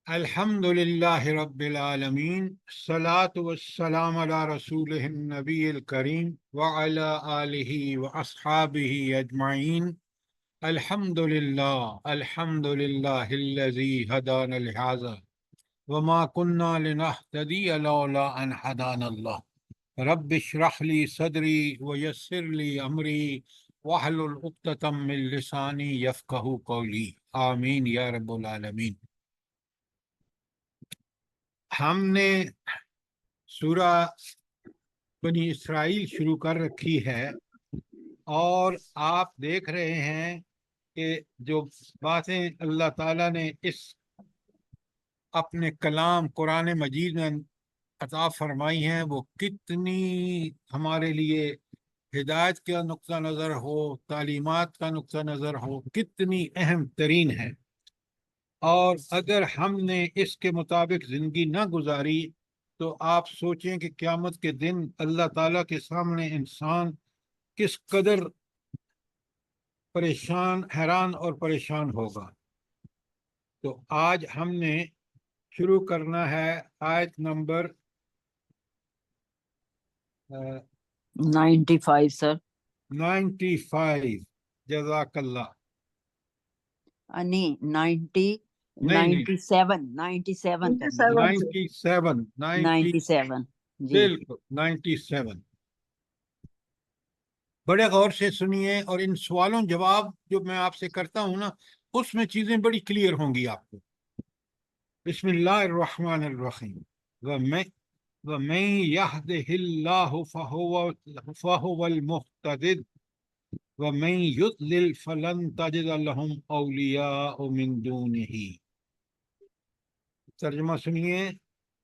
الحمد للہ رب العالمین، الصلاۃ والسلام علی رسولہ النبی الکریم وعلی آلہ واصحابہ اجمعین۔ الحمد للہ الذی ہدانا لہذا وما کنا لنہتدی لولا ان ہدانا اللہ۔ رب اشرح لی صدری ویسر لی امری واحلل عقدۃ من لسانی یفقہوا قولی، آمین یا رب العالمین۔ ہم نے سورہ بنی اسرائیل شروع کر رکھی ہے، اور آپ دیکھ رہے ہیں کہ جو باتیں اللہ تعالیٰ نے اس اپنے کلام قرآن مجید میں عطا فرمائی ہیں وہ کتنی ہمارے لیے ہدایت کا نقطہ نظر ہو، تعلیمات کا نقطہ نظر ہو، کتنی اہم ترین ہے۔ اور اگر ہم نے اس کے مطابق زندگی نہ گزاری تو آپ سوچیں کہ قیامت کے دن اللہ تعالیٰ کے سامنے انسان کس قدر پریشان، حیران اور پریشان ہوگا۔ تو آج ہم نے شروع کرنا ہے آیت نمبر 95 سر 95۔ جزاک اللہ۔ نہیں 90 نہیں 97 97 کر لیجیے 97 97 جی بالکل 97۔ بڑے غور سے سنیے، اور ان سوالوں جواب جو میں آپ سے کرتا ہوں نا، اس میں چیزیں بڑی کلیئر ہوں گی آپ کو۔ بسم اللہ الرحمن الرحیم۔ وَمَن يَهْدِهِ اللَّهُ فَهُوَ الْمُهْتَدِ وَمَن يُضْلِلْ فَلَن تَجِدَ لَهُمْ أَوْلِيَاءَ مِن دُونِهِ۔ ترجمہ سنیے،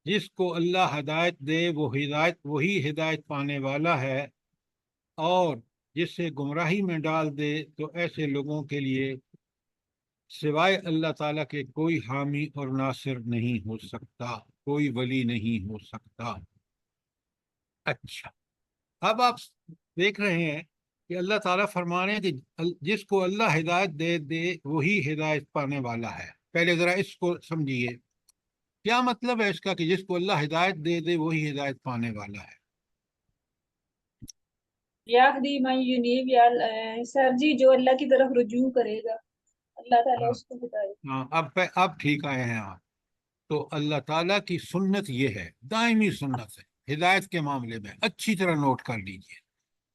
جس کو اللہ ہدایت دے وہی ہدایت پانے والا ہے، اور جسے گمراہی میں ڈال دے تو ایسے لوگوں کے لیے سوائے اللہ تعالیٰ کے کوئی حامی اور ناصر نہیں ہو سکتا، کوئی ولی نہیں ہو سکتا۔ اچھا، اب آپ دیکھ رہے ہیں کہ اللہ تعالیٰ فرما رہے ہیں کہ جس کو اللہ ہدایت دے وہی ہدایت پانے والا ہے۔ پہلے ذرا اس کو سمجھیے، کیا مطلب ہے اس کا کہ جس کو اللہ ہدایت دے وہی ہدایت پانے والا ہے؟ یاہدی من ینیب، یا سر جی جو اللہ کی طرف رجوع کرے گا اللہ تعالیٰ اس کو ہدایت۔ ہاں، اب ٹھیک آئے ہیں آپ۔ تو اللہ تعالیٰ کی سنت یہ ہے، دائمی سنت ہے ہدایت کے معاملے میں، اچھی طرح نوٹ کر لیجئے۔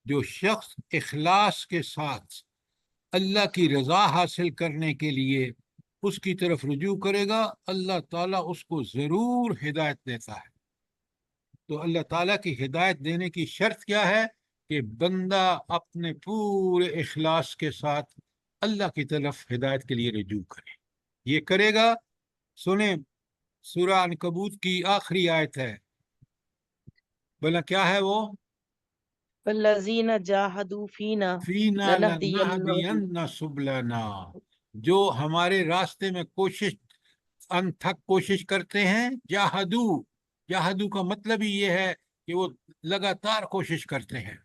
جو شخص اخلاص کے ساتھ اللہ کی رضا حاصل کرنے کے لیے اس کی طرف رجوع کرے گا، اللہ تعالیٰ اس کو ضرور ہدایت دیتا ہے۔ تو اللہ تعالیٰ کی ہدایت دینے کی شرط کیا ہے؟ کہ بندہ اپنے پورے اخلاص کے ساتھ اللہ کی طرف ہدایت کے لیے رجوع کرے۔ یہ کرے گا، سنیں سورہ عنکبوت کی آخری آیت ہے، بلا کیا ہے وہ؟ والذین جاہدوا فینا فینا لنہدینہم، لنہدین سبلنا، جو ہمارے راستے میں انتھک کوشش کرتے ہیں۔ جاہدو کا مطلب ہی یہ ہے کہ وہ لگاتار کوشش کرتے ہیں۔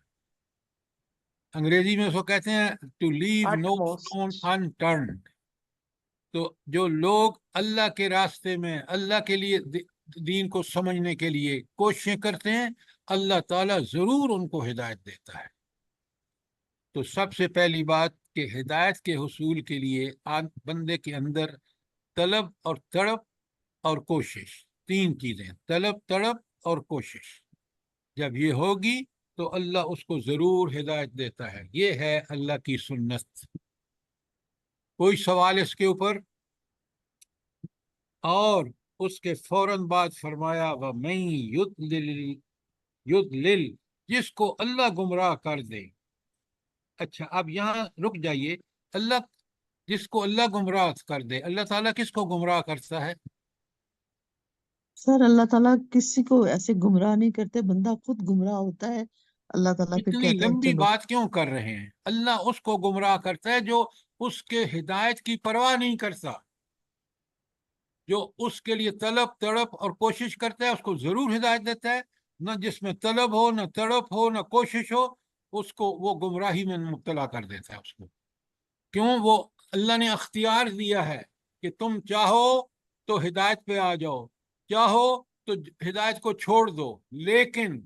انگریزی میں اس کو کہتے ہیں ٹو لیو نو اسٹون انٹرنڈ۔ تو جو لوگ اللہ کے راستے میں اللہ کے لیے دین کو سمجھنے کے لیے کوششیں کرتے ہیں، اللہ تعالیٰ ضرور ان کو ہدایت دیتا ہے۔ تو سب سے پہلی بات کہ ہدایت کے حصول کے لیے بندے کے اندر طلب اور تڑپ اور کوشش، تین چیزیں، طلب، تڑپ اور کوشش، جب یہ ہوگی تو اللہ اس کو ضرور ہدایت دیتا ہے۔ یہ ہے اللہ کی سنت۔ کوئی سوال اس کے اوپر؟ اور اس کے فوراً بعد فرمایا وَمَن یُضْلِلْ، جس کو اللہ گمراہ کر دے۔ اچھا، اب یہاں رک جائیے۔ جس کو اللہ گمراہ کر دے، اللہ تعالیٰ کس کو گمراہ کرتا ہے؟ سر اللہ تعالیٰ کسی کو ایسے گمراہ نہیں کرتے، بندہ خود گمراہ ہوتا ہے، اللہ تعالیٰ پھر اتنی کہتے ہیں لمبی چلو۔ بات کیوں کر رہے ہیں؟ اللہ اس کو گمراہ کرتا ہے جو اس کے ہدایت کی پرواہ نہیں کرتا، جو اس کے لیے طلب، تڑپ اور کوشش کرتا ہے، اس کو ضرور ہدایت دیتا ہے۔ نہ جس میں طلب ہو، نہ تڑپ ہو، نہ کوشش ہو، اس کو وہ گمراہی میں مبتلا کر دیتا ہے اس کو۔ کیوں؟ وہ اللہ نے اختیار دیا ہے کہ تم چاہو تو ہدایت پہ آ جاؤ، چاہو تو ہدایت کو چھوڑ دو، لیکن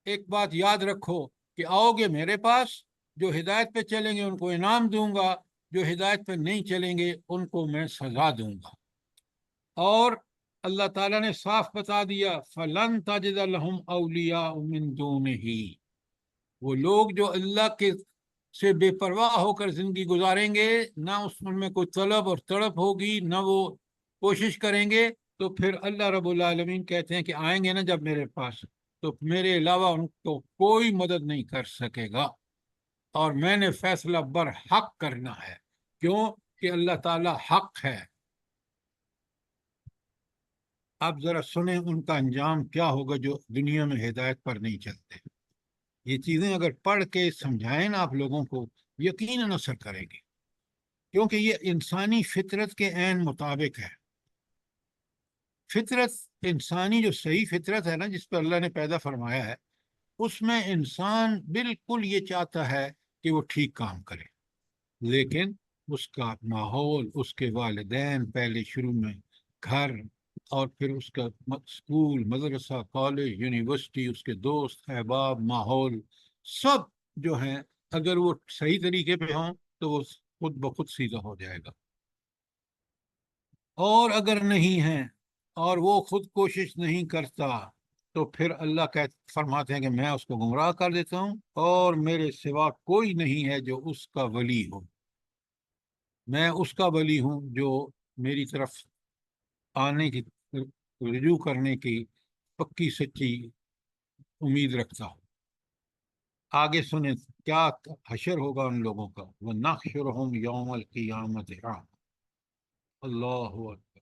ایک بات یاد رکھو کہ آؤ گے میرے پاس، جو ہدایت پہ چلیں گے ان کو انعام دوں گا، جو ہدایت پہ نہیں چلیں گے ان کو میں سزا دوں گا۔ اور اللہ تعالیٰ نے صاف بتا دیا فَلَن تَجِدَ لَهُمْ أَوْلِيَاءَ مِن دُونِهِ، وہ لوگ جو اللہ کے سے بے پرواہ ہو کر زندگی گزاریں گے، نہ اس میں کوئی طلب اور تڑپ ہوگی، نہ وہ کوشش کریں گے، تو پھر اللہ رب العالمین کہتے ہیں کہ آئیں گے نا جب میرے پاس، تو میرے علاوہ ان کو کوئی مدد نہیں کر سکے گا، اور میں نے فیصلہ برحق کرنا ہے، کیوں کہ اللہ تعالیٰ حق ہے۔ آپ ذرا سنیں ان کا انجام کیا ہوگا جو دنیا میں ہدایت پر نہیں چلتے۔ یہ چیزیں اگر پڑھ کے سمجھائیں نا آپ لوگوں کو، یقیناً اثر کریں گے، کیونکہ یہ انسانی فطرت کے عین مطابق ہے۔ فطرت انسانی جو صحیح فطرت ہے نا، جس پہ اللہ نے پیدا فرمایا ہے، اس میں انسان بالکل یہ چاہتا ہے کہ وہ ٹھیک کام کرے، لیکن اس کا ماحول، اس کے والدین، پہلے شروع میں گھر، اور پھر اس کا اسکول، مدرسہ، کالج، یونیورسٹی، اس کے دوست احباب، ماحول، سب جو ہیں اگر وہ صحیح طریقے پہ ہوں تو وہ خود بخود سیدھا ہو جائے گا، اور اگر نہیں ہیں اور وہ خود کوشش نہیں کرتا تو پھر اللہ فرماتے ہیں کہ میں اس کو گمراہ کر دیتا ہوں، اور میرے سوا کوئی نہیں ہے جو اس کا ولی ہو۔ میں اس کا ولی ہوں جو میری طرف آنے کی، رجوع کرنے کی پکی سچی امید رکھتا ہوں۔ آگے سنیں کیا حشر ہوگا ان لوگوں کا، وَنَحْشُرُهُمْ يَوْمَ الْقِيَامَةِ أَعْمَى، اللہ اکبر۔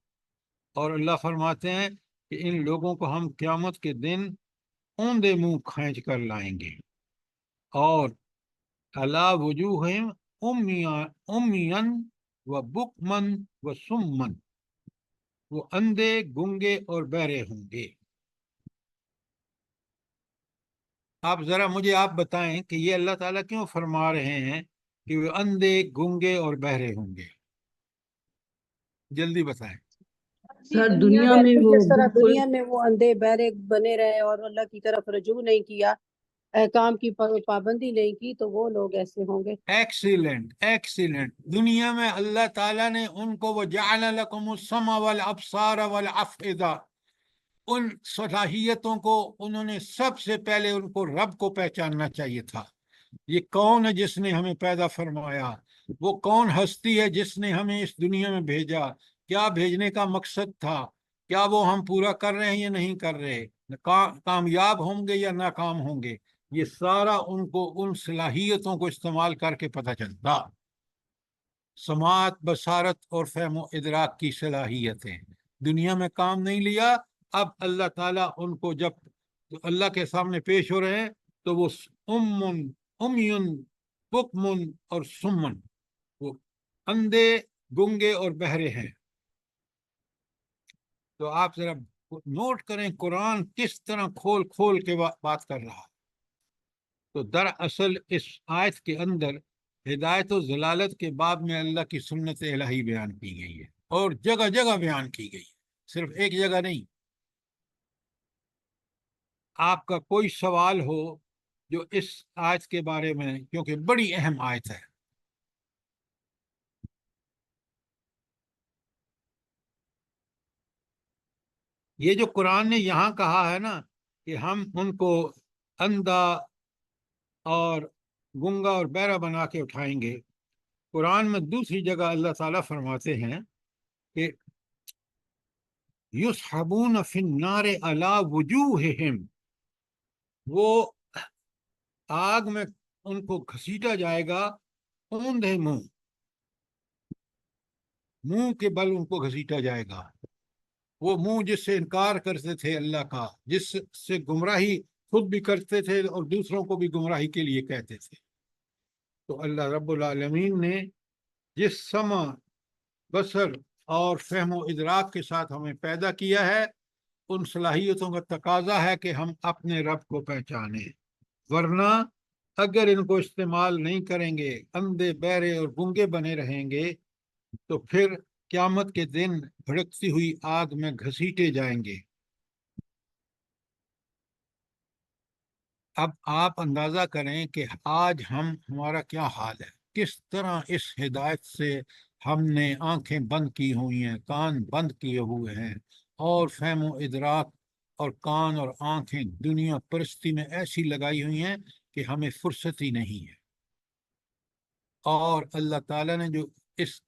اور اللہ فرماتے ہیں کہ ان لوگوں کو ہم قیامت کے دن اوندے منہ کھینچ کر لائیں گے، اور عَلَى وُجُوهِهِمْ عُمْيًا وَبُكْمًا وَصُمًّا، وہ اندھے، گنگے اور بہرے ہوں گے۔ آپ ذرا مجھے آپ بتائیں کہ یہ اللہ تعالیٰ کیوں فرما رہے ہیں کہ وہ اندھے، گنگے اور بہرے ہوں گے؟ جلدی بتائیں۔ سر دنیا میں وہ جس طرح بالکل دنیا میں وہ اندھے بہرے بنے رہے اور اللہ کی طرف رجوع نہیں کیا، احکام کی پابندی نہیں کی، تو وہ لوگ ایسے ہوں گے۔ Excellent, excellent. دنیا میں اللہ تعالیٰ نے ان کو وَجَعَلَ لَكُمُ السَّمْعَ وَالْأَبْصَارَ وَالْأَفْئِدَةَ، ان صلاحیتوں کو انہوں نے سب سے پہلے ان کو رب کو پہچاننا چاہیے تھا۔ یہ کون ہے جس نے ہمیں پیدا فرمایا؟ وہ کون ہستی ہے جس نے ہمیں اس دنیا میں بھیجا؟ کیا بھیجنے کا مقصد تھا؟ کیا وہ ہم پورا کر رہے ہیں یا نہیں کر رہے؟ کامیاب ہوں گے یا ناکام ہوں گے؟ یہ سارا ان کو ان صلاحیتوں کو استعمال کر کے پتہ چلتا۔ سماعت، بصارت اور فہم و ادراک کی صلاحیتیں دنیا میں کام نہیں لیا۔ اب اللہ تعالیٰ ان کو جب اللہ کے سامنے پیش ہو رہے ہیں تو وہ امیون، بکمن اور سمن، وہ اندھے، گنگے اور بہرے ہیں۔ تو آپ ذرا نوٹ کریں قرآن کس طرح کھول کھول کے بات کر رہا۔ تو دراصل اس آیت کے اندر ہدایت و ضلالت کے باب میں اللہ کی سنت الہی بیان کی گئی ہے، اور جگہ جگہ بیان کی گئی ہے، صرف ایک جگہ نہیں۔ آپ کا کوئی سوال ہو جو اس آیت کے بارے میں، کیونکہ بڑی اہم آیت ہے۔ یہ جو قرآن نے یہاں کہا ہے نا کہ ہم ان کو اندھا اور گنگا اور بہرا بنا کے اٹھائیں گے، قرآن میں دوسری جگہ اللہ تعالیٰ فرماتے ہیں کہ یُسْحَبُونَ فِی النَّارِ عَلَى وُجُوهِهِمْ، وہ آگ میں ان کو گھسیٹا جائے گا اوندھے منہ، منہ کے بل ان کو گھسیٹا جائے گا۔ وہ منہ جس سے انکار کرتے تھے اللہ کا، جس سے گمراہی خود بھی کرتے تھے اور دوسروں کو بھی گمراہی کے لیے کہتے تھے۔ تو اللہ رب العالمین نے جس سمع، بصر اور فہم و ادراک کے ساتھ ہمیں پیدا کیا ہے، ان صلاحیتوں کا تقاضا ہے کہ ہم اپنے رب کو پہچانیں، ورنہ اگر ان کو استعمال نہیں کریں گے، اندھے، بہرے اور گنگے بنے رہیں گے، تو پھر قیامت کے دن بھڑکتی ہوئی آگ میں گھسیٹے جائیں گے۔ اب آپ اندازہ کریں کہ آج ہمارا کیا حال ہے، کس طرح اس ہدایت سے ہم نے آنکھیں بند کی ہوئی ہیں، کان بند کیے ہوئے ہیں، اور فہم و ادراک اور کان اور آنکھیں دنیا پرستی میں ایسی لگائی ہوئی ہیں کہ ہمیں فرصت ہی نہیں ہے۔ اور اللہ تعالیٰ نے جو اس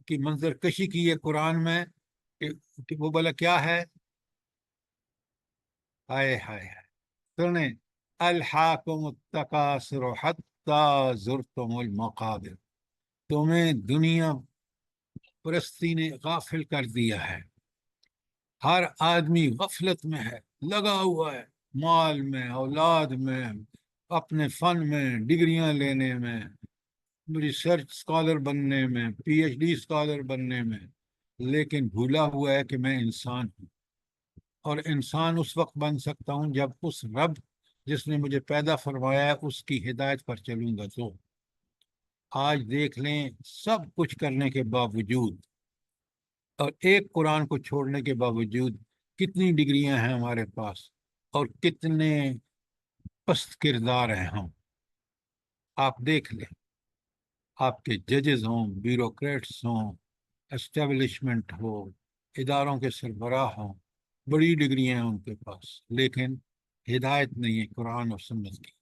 کی منظر کشی کی ہے قرآن میں، کہ وہ بلا کیا ہے، ہائے ہائے ہائے، سنیں، الحاکم التکاثر حتی زرتم المقابر، تمہیں دنیا پرستی نے غافل کر دیا ہے۔ ہر آدمی غفلت میں ہے، لگا ہوا ہے مال میں، اولاد میں، اپنے فن میں، ڈگریاں لینے میں، ریسرچ اسکالر بننے میں، پی ایچ ڈی اسکالر بننے میں، لیکن بھولا ہوا ہے کہ میں انسان ہوں، اور انسان اس وقت بن سکتا ہوں جب اس رب جس نے مجھے پیدا فرمایا ہے اس کی ہدایت پر چلوں گا۔ تو آج دیکھ لیں، سب کچھ کرنے کے باوجود اور ایک قرآن کو چھوڑنے کے باوجود کتنی ڈگریاں ہیں ہمارے پاس، اور کتنے پست کردار ہیں ہم۔ آپ دیکھ لیں، آپ کے ججز ہوں، بیوروکریٹس ہوں، اسٹیبلشمنٹ ہو، اداروں کے سربراہ ہوں، بڑی ڈگریاں ہیں ان کے پاس، لیکن ہدایت نہیں ہے قرآن اور سنت کی۔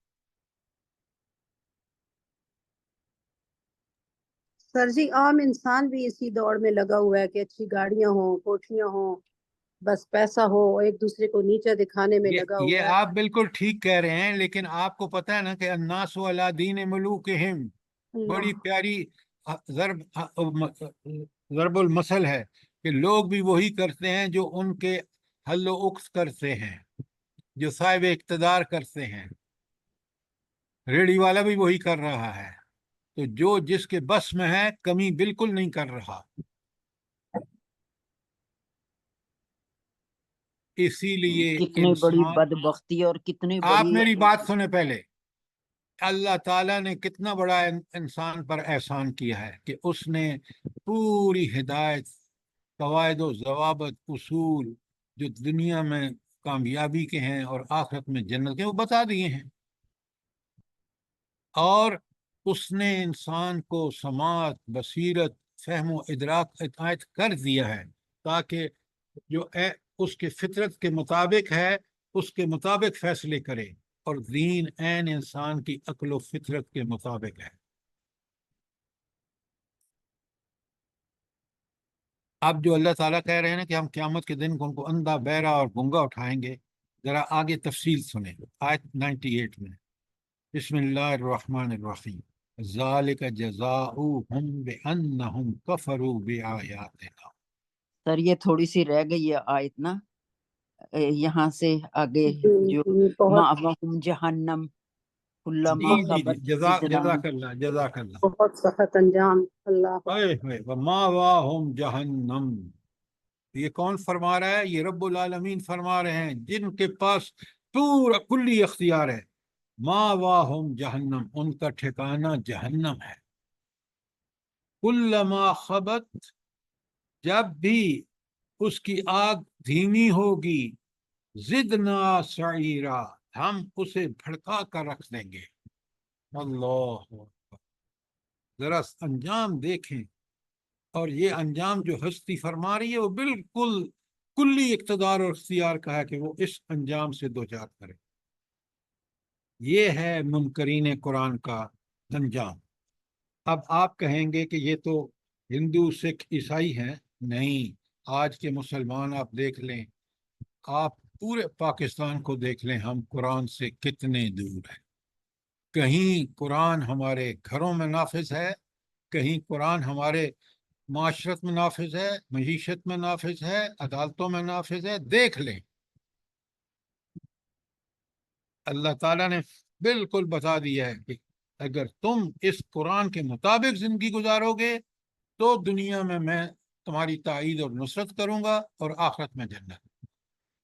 سر جی عام انسان بھی اسی دوڑ میں لگا ہوا ہے کہ اچھی گاڑیاں ہوں، کوٹھیاں ہوں، بس پیسہ ہو، ایک دوسرے کو نیچا دکھانے میں لگا یہ ہوا ہے۔ آپ بالکل ٹھیک کہہ رہے ہیں، لیکن آپ کو پتہ ہے نا کہ الناس علی دین ملوکہم، بڑی اللہ پیاری ضرب المثل ہے کہ لوگ بھی وہی کرتے ہیں جو ان کے حل و عقد کرتے ہیں، جو صاحب اقتدار کرتے ہیں۔ ریڑھی والا بھی وہی کر رہا ہے، تو جو جس کے بس میں ہے کمی بالکل نہیں کر رہا۔ اسی لیے کتنی بڑی انسان، بدبختی اور کتنی آپ بڑی میری بات سنیں پہلے، اللہ تعالیٰ نے کتنا بڑا انسان پر احسان کیا ہے کہ اس نے پوری ہدایت، قواعد و ضوابط، اصول جو دنیا میں کامیابی کے ہیں اور آخرت میں جنت کے، وہ بتا دیے ہیں، اور اس نے انسان کو سماعت، بصیرت، فہم و ادراک عطایت کر دیا ہے، تاکہ جو اس کے فطرت کے مطابق ہے اس کے مطابق فیصلے کرے، اور دین عین انسان کی عقل و فطرت کے مطابق ہے۔ اب جو اللہ تعالیٰ کہہ رہے ہیں نا کہ ہم قیامت کے دن ان کو اندھا، بہرا اور گنگا اٹھائیں گے، ذرا آگے تفصیل سنیں آیت 98 میں۔ بسم اللہ الرحمن الرحیم، ذالک جزاؤہم بانہم کفروا بآیاتنا۔ سر یہ تھوڑی سی رہ گئی ہے آیت نا، یہاں سے آگے جو بہت مأواہم جہنم جی کلما جی جی، خبت زدناہم، جزاک اللہ، جزاک اللہ۔ بہت سخت انجام۔ اللہ وماواہم جہنم، یہ کون فرما رہا ہے؟ یہ رب العالمین فرما رہے ہیں، جن کے پاس پورا کلی اختیار ہے۔ ماواہم جہنم، ان کا ٹھکانہ جہنم ہے۔ کلما خبت، جب بھی اس کی آگ دھیمی ہوگی، زدنا سعیرا، ہم اسے بھڑکا کر رکھ دیں گے۔ اللہ اکبر، ذرا انجام دیکھیں، اور یہ انجام جو ہستی فرما رہی ہے وہ بالکل کلی اقتدار اور اختیار کا ہے کہ وہ اس انجام سے دوچار کرے۔ یہ ہے منکرین قرآن کا انجام۔ اب آپ کہیں گے کہ یہ تو ہندو، سکھ، عیسائی ہیں، نہیں، آج کے مسلمان آپ دیکھ لیں، آپ پورے پاکستان کو دیکھ لیں، ہم قرآن سے کتنے دور ہیں۔ کہیں قرآن ہمارے گھروں میں نافذ ہے، کہیں قرآن ہمارے معاشرت میں نافذ ہے، معیشت میں نافذ ہے، عدالتوں میں نافذ ہے، دیکھ لیں۔ اللہ تعالیٰ نے بالکل بتا دیا ہے کہ اگر تم اس قرآن کے مطابق زندگی گزارو گے تو دنیا میں تمہاری تائید اور نصرت کروں گا، اور آخرت میں جنت۔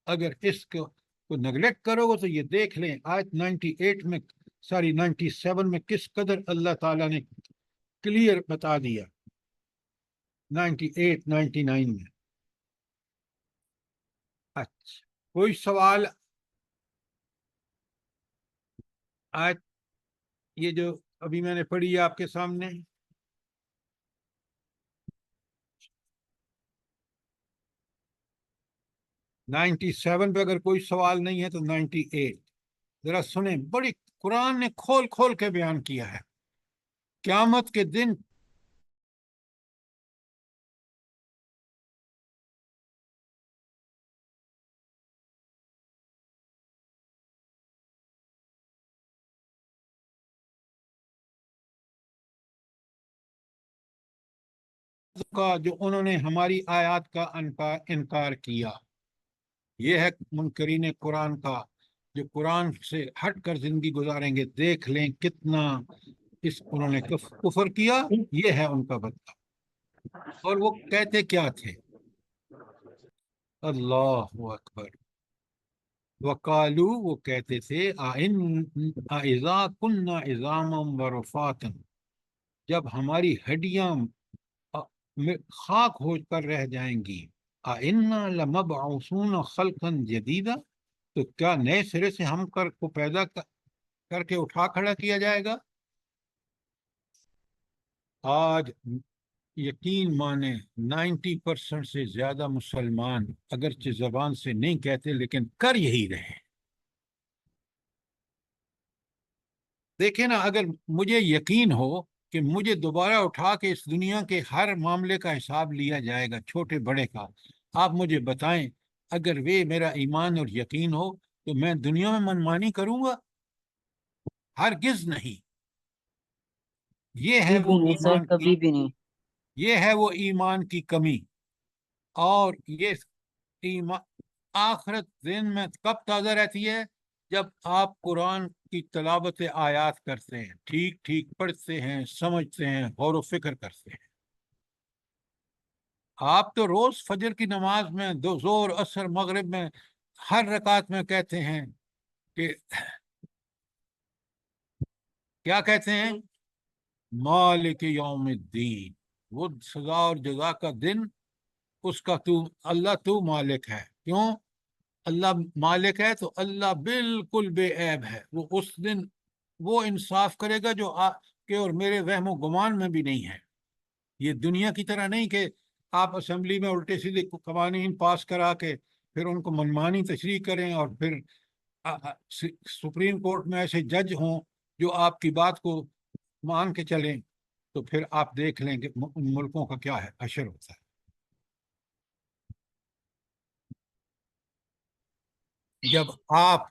اگر اس کو نگلیکٹ کرو گے تو یہ دیکھ لیں آیت 98 میں، 97 میں کس قدر اللہ تعالیٰ نے کلیئر بتا دیا۔ 98 99 میں. اچھا کوئی سوال؟ آج یہ جو ابھی میں نے پڑھی ہے آپ کے سامنے، 97 پہ اگر کوئی سوال نہیں ہے تو 98 ذرا سنیں. بڑی قرآن نے کھول کھول کے بیان کیا ہے. قیامت کے دن کا جو انہوں نے ہماری آیات کا انکار کیا، یہ ہے منکرین قرآن کا، جو قرآن سے ہٹ کر زندگی گزاریں گے. دیکھ لیں کتنا انہوں نے کفر کیا. یہ ہے ان کا بدلہ. اور وہ کہتے کیا تھے؟ اللہ اکبر. وقالو، وہ کہتے تھے اذا کننا عظاما ورفاتا، جب ہماری ہڈیاں خاک ہو کر رہ جائیں گی، انا لمبعوثون خلقا جدیدا، تو کیا نئے سرے سے ہم کو پیدا کر کے اٹھا کھڑا کیا جائے گا؟ آج یقین مانے 90% سے زیادہ مسلمان اگرچہ زبان سے نہیں کہتے لیکن کر یہی رہے. دیکھیں نا، اگر مجھے یقین ہو کہ مجھے دوبارہ اٹھا کے اس دنیا کے ہر معاملے کا حساب لیا جائے گا، چھوٹے بڑے کا، آپ مجھے بتائیں، اگر وہ میرا ایمان اور یقین ہو تو میں دنیا میں منمانی کروں گا؟ ہرگز نہیں. یہ ہے کبھی وہ بھی نہیں سر، ایمان کی، کبھی بھی نہیں. یہ ہے وہ ایمان کی کمی. اور یہ ایمان آخرت دن میں کب تازہ رہتی ہے؟ جب آپ قرآن کی تلاوت آیات کرتے ہیں، ٹھیک ٹھیک پڑھتے ہیں، سمجھتے ہیں، غور و فکر کرتے ہیں. آپ تو روز فجر کی نماز میں، دو ظہر عصر مغرب میں، ہر رکعت میں کہتے ہیں کہ کیا کہتے ہیں؟ مالک یوم الدین، وہ سزا اور جزا کا دن، اس کا اللہ تو مالک ہے. کیوں اللہ مالک ہے؟ تو اللہ بالکل بے عیب ہے. وہ اس دن وہ انصاف کرے گا جو آپ کے اور میرے وہم و گمان میں بھی نہیں ہے. یہ دنیا کی طرح نہیں کہ آپ اسمبلی میں الٹے سیدھے قوانین پاس کرا کے پھر ان کو منمانی تشریح کریں، اور پھر سپریم کورٹ میں ایسے جج ہوں جو آپ کی بات کو مان کے چلیں. تو پھر آپ دیکھ لیں کہ ان ملکوں کا کیا ہے حشر ہوتا ہے. جب آپ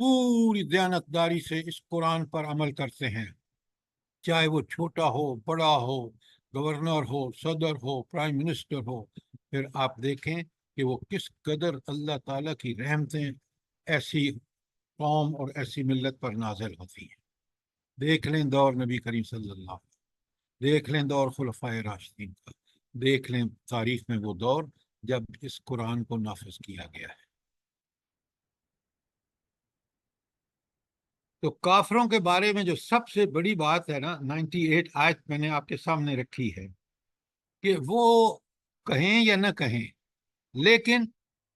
پوری دیانتداری سے اس قرآن پر عمل کرتے ہیں، چاہے وہ چھوٹا ہو، بڑا ہو، گورنر ہو، صدر ہو، پرائم منسٹر ہو، پھر آپ دیکھیں کہ وہ کس قدر اللہ تعالیٰ کی رحمتیں ایسی قوم اور ایسی ملت پر نازل ہوتی ہیں. دیکھ لیں دور نبی کریم صلی اللہ علیہ وسلم، دیکھ لیں دور خلفائے راشدین کا، دیکھ لیں تاریخ میں وہ دور جب اس قرآن کو نافذ کیا گیا ہے. تو کافروں کے بارے میں جو سب سے بڑی بات ہے نا، 98 آیت میں نے آپ کے سامنے رکھی ہے، کہ وہ کہیں یا نہ کہیں لیکن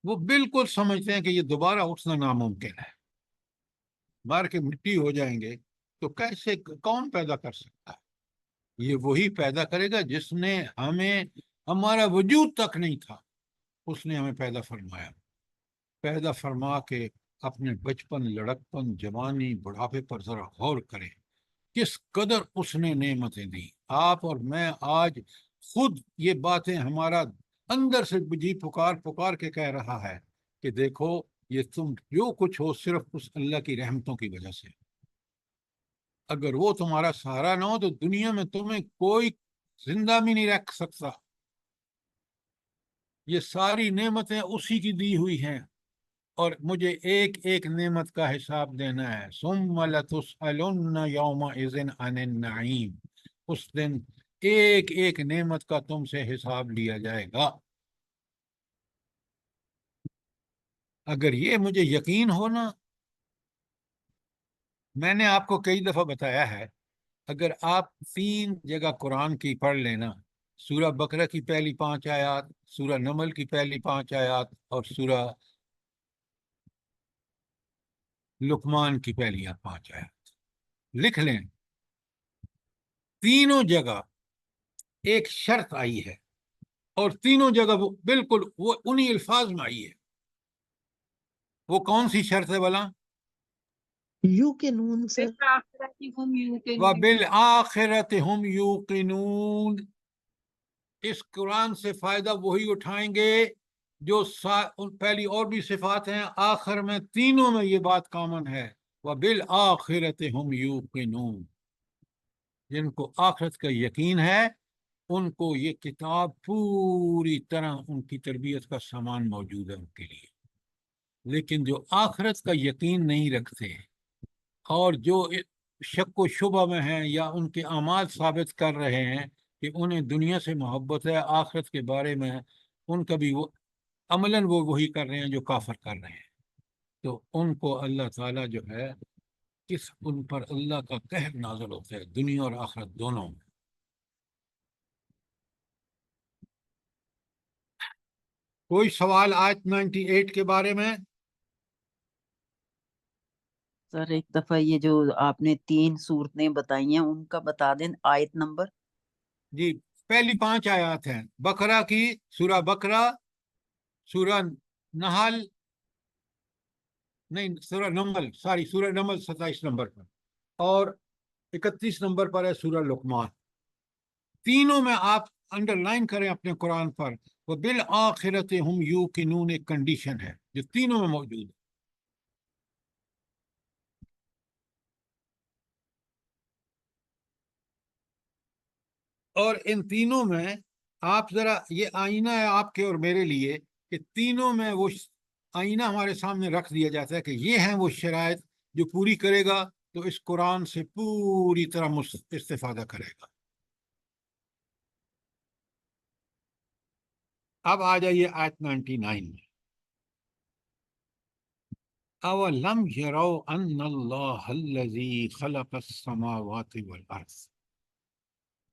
وہ بالکل سمجھتے ہیں کہ یہ دوبارہ اٹھنا ناممکن ہے. مار کے مٹی ہو جائیں گے تو کیسے، کون پیدا کر سکتا ہے؟ یہ وہی پیدا کرے گا جس نے ہمیں، ہمارا وجود تک نہیں تھا، اس نے ہمیں پیدا فرمایا. پیدا فرما کے اپنے بچپن، لڑکپن، جوانی، بڑھاپے پر ذرا غور کریں کس قدر اس نے نعمتیں دی. آپ اور میں آج خود یہ باتیں ہمارا اندر سے جی پکار پکار کے کہہ رہا ہے کہ دیکھو یہ تم جو کچھ ہو صرف اس اللہ کی رحمتوں کی وجہ سے. اگر وہ تمہارا سہارا نہ ہو تو دنیا میں تمہیں کوئی زندہ بھی نہیں رکھ سکتا. یہ ساری نعمتیں اسی کی دی ہوئی ہیں، اور مجھے ایک ایک نعمت کا حساب دینا ہے. ثم لتسألن یومئذ عن النعیم، اس دن ایک ایک نعمت کا تم سے حساب لیا جائے گا. اگر یہ مجھے یقین ہونا، میں نے آپ کو کئی دفعہ بتایا ہے، اگر آپ 3 جگہ قرآن کی پڑھ لینا سورہ بقرہ کی پہلی 5 آیات، سورہ نمل کی پہلی 5 آیات اور سورہ لقمان کی پہلی 5 آیات لکھ لیں۔ تینوں جگہ ایک شرط آئی ہے اور تینوں جگہ وہ بالکل وہ انہی الفاظ میں آئی ہے۔ وہ کون سی شرط ہے بلا؟ یو کے نون سے وَبِالْآخِرَةِ هُمْ يُوقِنُونَ۔ اس قرآن سے فائدہ وہی اٹھائیں گے جو پہلی اور بھی صفات ہیں، آخر میں تینوں میں یہ بات کامن ہے، وَبِالْآخِرَةِ هُمْ يُوقِنُونَ۔ جن کو آخرت کا یقین ہے ان کو یہ کتاب پوری طرح ان کی تربیت کا سامان موجود ہے ان کے لیے۔ لیکن جو آخرت کا یقین نہیں رکھتے اور جو شک و شبہ میں ہیں یا ان کے اعمال ثابت کر رہے ہیں کہ انہیں دنیا سے محبت ہے، آخرت کے بارے میں ان کا بھی وہ عملاً وہ وہی کر رہے ہیں جو کافر کر رہے ہیں، تو ان کو اللہ تعالیٰ جو ہے ان پر اللہ کا قہر نازل ہوتا ہے دنیا اور آخرت دونوں میں۔ کوئی سوال آیت 98 کے بارے میں؟ سر ایک دفعہ یہ جو آپ نے 3 صورتیں بتائی ہیں ان کا بتا دیں آیت نمبر۔ جی، پہلی 5 آیات ہیں بقرہ کی، سورہ بقرہ، سورہ نحل، نہیں سورہ نمل، سورہ نمل 27 نمبر پر اور 31 نمبر پر ہے سورہ لقمان۔ تینوں میں آپ انڈر لائن کریں اپنے قرآن پر، وہ بالآخرۃ ہم یوقنون، ایک کنڈیشن ہے جو تینوں میں موجود ہے۔ اور ان تینوں میں آپ ذرا، یہ آئینہ ہے آپ کے اور میرے لیے کہ تینوں میں وہ آئینہ ہمارے سامنے رکھ دیا جاتا ہے کہ یہ ہیں وہ شرائط جو پوری کرے گا تو اس قرآن سے پوری طرح استفادہ کرے گا۔ اب آ جائیے آیت 99 میں۔ اَوَلَمْ يَرَوْا أَنَّ اللَّهَ الَّذِي خَلَقَ السَّمَاوَاتِ وَالْأَرْضَ،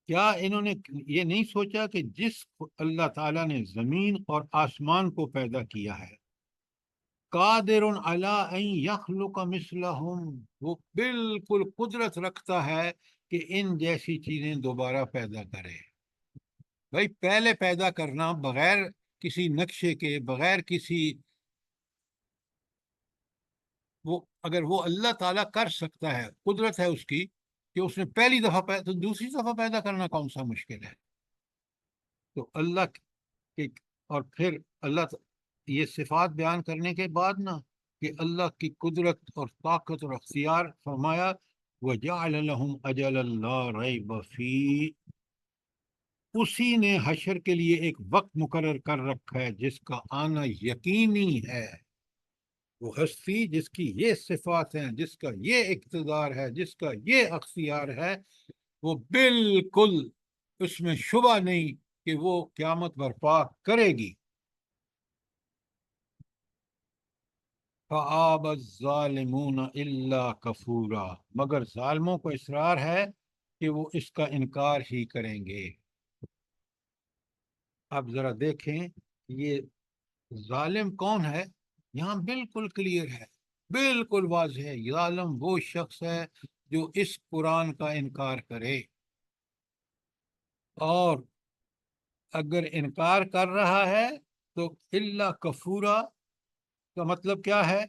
کیا انہوں نے یہ نہیں سوچا کہ جس اللہ تعالیٰ نے زمین اور آسمان کو پیدا کیا ہے، قادر علی ان یخلق مثلہم، وہ بالکل قدرت رکھتا ہے کہ ان جیسی چیزیں دوبارہ پیدا کرے۔ بھائی پہلے پیدا کرنا بغیر کسی نقشے کے، بغیر کسی، وہ اگر وہ اللہ تعالیٰ کر سکتا ہے، قدرت ہے اس کی کہ اس نے پہلی دفعہ تو دوسری دفعہ پیدا کرنا کون سا مشکل ہے؟ تو اللہ کے، اور پھر اللہ یہ صفات بیان کرنے کے بعد نا کہ اللہ کی قدرت اور طاقت اور اختیار، فرمایا وَجَعَلَ لَهُمْ أَجَلًا لَا رَيْبَ فِيهِ، اسی نے حشر کے لیے ایک وقت مقرر کر رکھا ہے جس کا آنا یقینی ہے۔ وہ ہستی جس کی یہ صفات ہیں، جس کا یہ اقتدار ہے، جس کا یہ اختیار ہے، وہ بالکل اس میں شبہ نہیں کہ وہ قیامت برپا کرے گی۔ فَآبَ الظَّالِمُونَ إِلَّا كَفُورًا، مگر ظالموں کو اصرار ہے کہ وہ اس کا انکار ہی کریں گے۔ اب ذرا دیکھیں یہ ظالم کون ہے، یہاں بالکل کلیئر ہے، بالکل واضح ہے، ظالم وہ شخص ہے جو اس قرآن کا انکار کرے، اور اگر انکار کر رہا ہے تو الا کفورا کا مطلب کیا ہے؟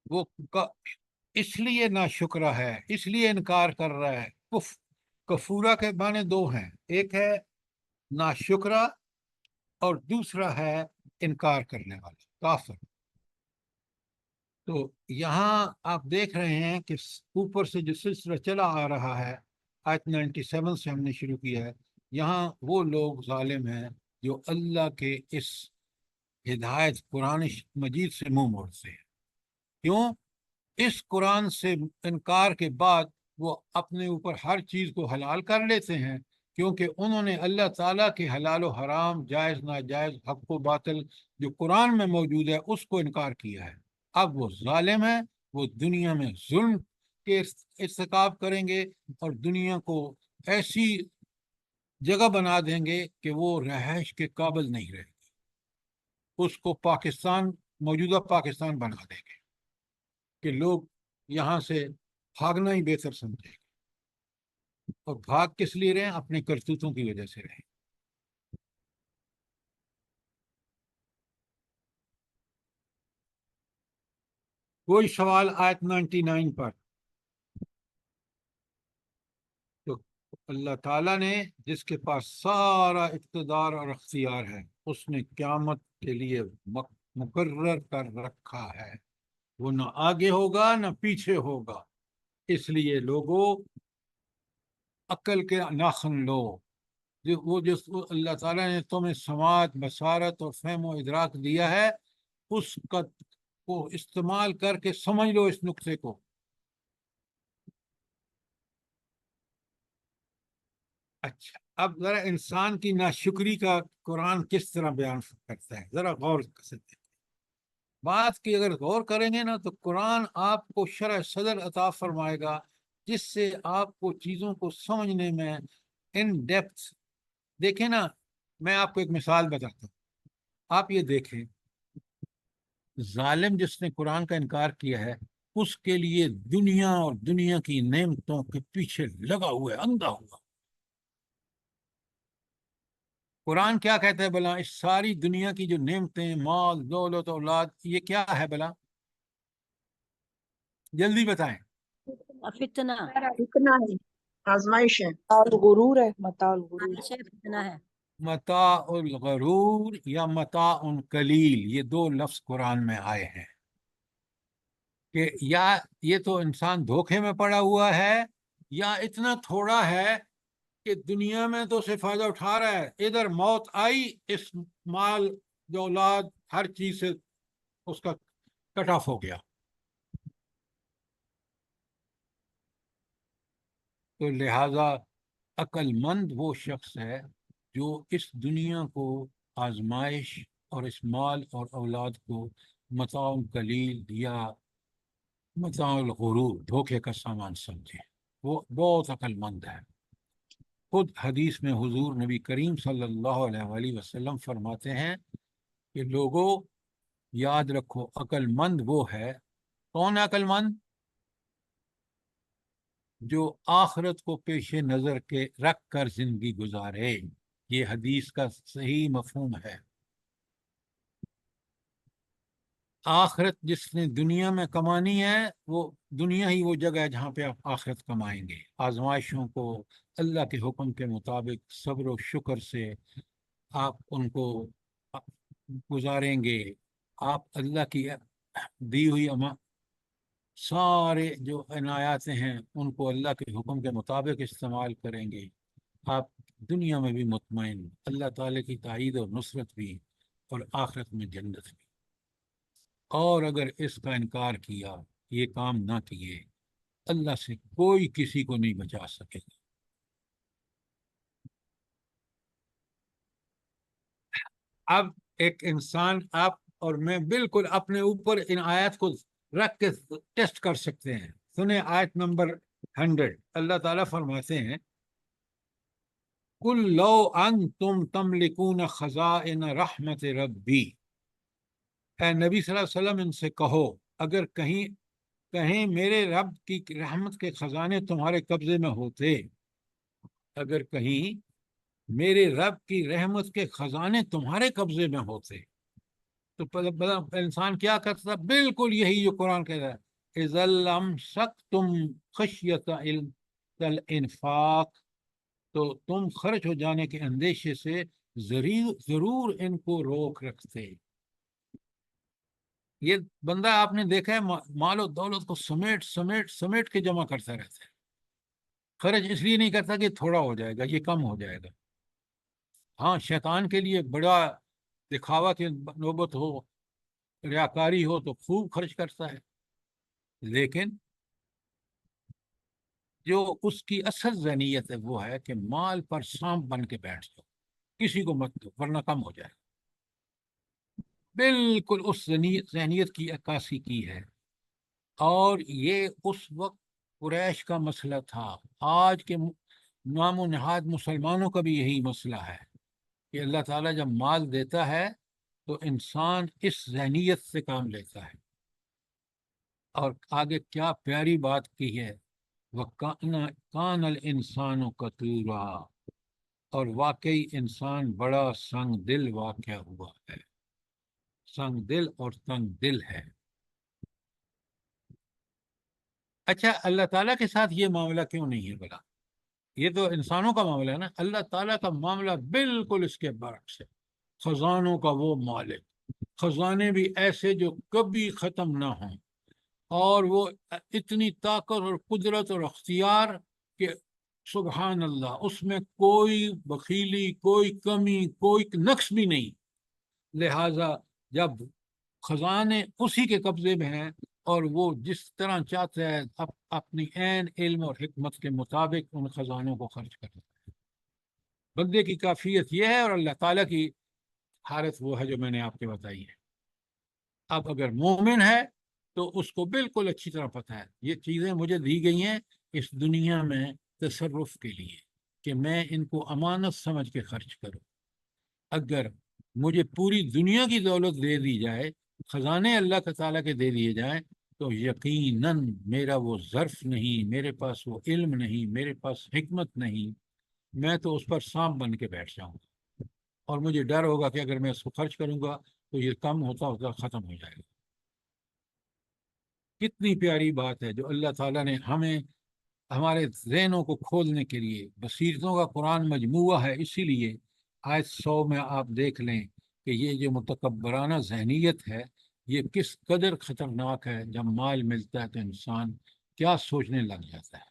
وہ اس لیے ناشکرہ ہے، اس لیے انکار کر رہا ہے۔ کفورا کے معنی 2 ہیں، ایک ہے ناشکرہ اور دوسرا ہے انکار کرنے والا، کافر۔ تو یہاں آپ دیکھ رہے ہیں کہ اوپر سے جو سلسلہ چلا آ رہا ہے، آیت 97 سے ہم نے شروع کیا ہے، یہاں وہ لوگ ظالم ہیں جو اللہ کے اس ہدایت قرآن مجید سے منہ موڑتے ہیں۔ کیوں؟ اس قرآن سے انکار کے بعد وہ اپنے اوپر ہر چیز کو حلال کر لیتے ہیں، کیونکہ انہوں نے اللہ تعالیٰ کے حلال و حرام، جائز ناجائز، حق و باطل جو قرآن میں موجود ہے اس کو انکار کیا ہے۔ اب وہ ظالم ہیں، وہ دنیا میں ظلم کے ارتکاب کریں گے اور دنیا کو ایسی جگہ بنا دیں گے کہ وہ رہائش کے قابل نہیں رہے گی، اس کو پاکستان، موجودہ پاکستان بنا دیں گے کہ لوگ یہاں سے بھاگنا ہی بہتر سمجھیں گے، اور بھاگ کس لیے رہے ہیں؟ اپنے کرتوتوں کی وجہ سے رہے۔ کوئی سوال آیت 99 پر؟ تو اللہ تعالیٰ نے جس کے پاس سارا اقتدار اور اختیار ہے، اس نے قیامت کے لیے مقرر کر رکھا ہے، وہ نہ آگے ہوگا نہ پیچھے ہوگا۔ اس لیے لوگوں، عقل کے ناخن لو، جس اللہ تعالیٰ نے تمہیں سماعت، بصارت اور فہم و ادراک دیا ہے، اس کو استعمال کر کے سمجھ لو اس نقطے کو۔ اچھا، اب ذرا انسان کی ناشکری کا قرآن کس طرح بیان کرتا ہے، ذرا غور کر سکتے ہیں۔ بات کی اگر غور کریں گے نا، تو قرآن آپ کو شرح صدر عطا فرمائے گا، جس سے آپ کو چیزوں کو سمجھنے میں ان ڈیپتھ۔ دیکھیں نا، میں آپ کو ایک مثال بتاتا ہوں، آپ یہ دیکھیں، ظالم جس نے قرآن کا انکار کیا ہے، اس کے لیے دنیا اور دنیا کی نعمتوں کے پیچھے لگا ہوا ہے، اندھا ہوا۔ قرآن کیا کہتا ہے بلا؟ اس ساری دنیا کی جو نعمتیں، مال، دولت، اولاد، یہ کیا ہے بلا؟ جلدی بتائیں۔ فتنہ، اتنا ہے، آزمائش ہے۔ الغرور ہے، متاع الغرور۔ فتنہ ہے۔ متاع الغرور یا متاع قلیل، یہ دو لفظ قرآن میں آئے ہیں کہ یا یہ تو انسان دھوکے میں پڑا ہوا ہے، یا اتنا تھوڑا ہے کہ دنیا میں تو سے فائدہ اٹھا رہا ہے، ادھر موت آئی، اس مال، جو اولاد، ہر چیز سے اس کا کٹ آف ہو گیا۔ تو لہذا عقل مند وہ شخص ہے جو اس دنیا کو آزمائش اور اس مال اور اولاد کو متاع قلیل یا متاع الغرور، دھوکے کا سامان سمجھے، وہ بہت عقل مند ہے۔ خود حدیث میں حضور نبی کریم صلی اللہ علیہ وآلہ وسلم فرماتے ہیں کہ لوگوں یاد رکھو، عقل مند وہ ہے، کون عقل مند؟ جو آخرت کو پیش نظر کے رکھ کر زندگی گزارے۔ یہ حدیث کا صحیح مفہوم ہے۔ آخرت جس نے دنیا میں کمانی ہے، وہ دنیا ہی وہ جگہ ہے جہاں پہ آپ آخرت کمائیں گے۔ آزمائشوں کو اللہ کے حکم کے مطابق صبر و شکر سے آپ ان کو گزاریں گے۔ آپ اللہ کی دی ہوئی سارے جو عنایاتیں ہیں ان کو اللہ کے حکم کے مطابق استعمال کریں گے۔ آپ دنیا میں بھی مطمئن، اللہ تعالیٰ کی تائید اور نصرت بھی، اور آخرت میں جنت بھی۔ اور اگر اس کا انکار کیا، یہ کام نہ کیے، اللہ سے کوئی کسی کو نہیں بچا سکے گا۔ اب ایک انسان، آپ اور میں بالکل اپنے اوپر ان آیات کو رکھ کے ٹیسٹ کر سکتے ہیں۔ سنیں آیت نمبر 100، اللہ تعالیٰ فرماتے ہیں، قُل لَوْ أَنْتُمْ تَمْلِكُونَ خَزَائِنَ رَحْمَتِ رَبِّي، اے نبی صلی اللہ علیہ وسلم ان سے کہو، اگر کہیں میرے رب کی رحمت کے خزانے تمہارے قبضے میں ہوتے، اگر کہیں میرے رب کی رحمت کے خزانے تمہارے قبضے میں ہوتے، تو انسان کیا کرتا؟ بالکل یہی جو قرآن کہتا ہے، اِذَا لَمْسَكْتُمْ خَشْيَةَ الْإِنفاق، تو تم خرچ ہو جانے کے اندیشے سے ضرور ان کو روک رکھتے۔ یہ بندہ آپ نے دیکھا ہے مال و دولت کو سمیٹ کے جمع کرتا رہتا ہے، خرچ اس لیے نہیں کرتا کہ تھوڑا ہو جائے گا، یہ کم ہو جائے گا۔ ہاں، شیطان کے لیے بڑا دکھاوا کی نوبت ہو، ریاکاری ہو تو خوب خرچ کرتا ہے، لیکن جو اس کی اصل ذہنیت ہے وہ ہے کہ مال پر سانپ بن کے بیٹھ جاؤ، کسی کو مت دو ورنہ کم ہو جائے۔ بالکل اس ذہنیت کی عکاسی کی ہے، اور یہ اس وقت قریش کا مسئلہ تھا۔ آج کے نام و نہاد مسلمانوں کا بھی یہی مسئلہ ہے کہ اللہ تعالیٰ جب مال دیتا ہے تو انسان اس ذہنیت سے کام لیتا ہے. اور آگے کیا پیاری بات کی ہے، وَكَانَ الْإِنسَانُ قَتُورًا، اور واقعی انسان بڑا سنگ دل واقع ہوا ہے، سنگ دل اور تنگ دل ہے. اچھا، اللہ تعالیٰ کے ساتھ یہ معاملہ کیوں نہیں ہے بلا؟ یہ تو انسانوں کا معاملہ ہے نا. اللہ تعالیٰ کا معاملہ بالکل اس کے برعکس ہے. خزانوں کا وہ مالک، خزانے بھی ایسے جو کبھی ختم نہ ہوں، اور وہ اتنی طاقت اور قدرت اور اختیار کہ سبحان اللہ، اس میں کوئی بخیلی، کوئی کمی، کوئی نقص بھی نہیں. لہذا جب خزانے اسی کے قبضے میں ہیں اور وہ جس طرح چاہتا ہے اپنی عین علم اور حکمت کے مطابق ان خزانوں کو خرچ کرتا ہے. بندے کی کافیت یہ ہے، اور اللہ تعالیٰ کی حالت وہ ہے جو میں نے آپ کے بتائی ہے. اب اگر مومن ہے تو اس کو بالکل اچھی طرح پتہ ہے یہ چیزیں مجھے دی گئی ہیں اس دنیا میں تصرف کے لیے، کہ میں ان کو امانت سمجھ کے خرچ کروں. اگر مجھے پوری دنیا کی دولت دے دی جائے، خزانے اللہ تعالیٰ کے دے دیے جائیں، تو یقیناً میرا وہ ظرف نہیں، میرے پاس وہ علم نہیں، میرے پاس حکمت نہیں، میں تو اس پر سانپ بن کے بیٹھ جاؤں گا، اور مجھے ڈر ہوگا کہ اگر میں اس کو خرچ کروں گا تو یہ کم ہوتا ہوتا ختم ہو جائے گا. کتنی پیاری بات ہے جو اللہ تعالیٰ نے ہمیں ہمارے ذہنوں کو کھولنے کے لیے. بصیرتوں کا قرآن مجموعہ ہے، اسی لیے آیت 100 میں آپ دیکھ لیں کہ یہ جو متکبرانہ ذہنیت ہے یہ کس قدر خطرناک ہے. جب مال ملتا ہے تو انسان کیا سوچنے لگ جاتا ہے.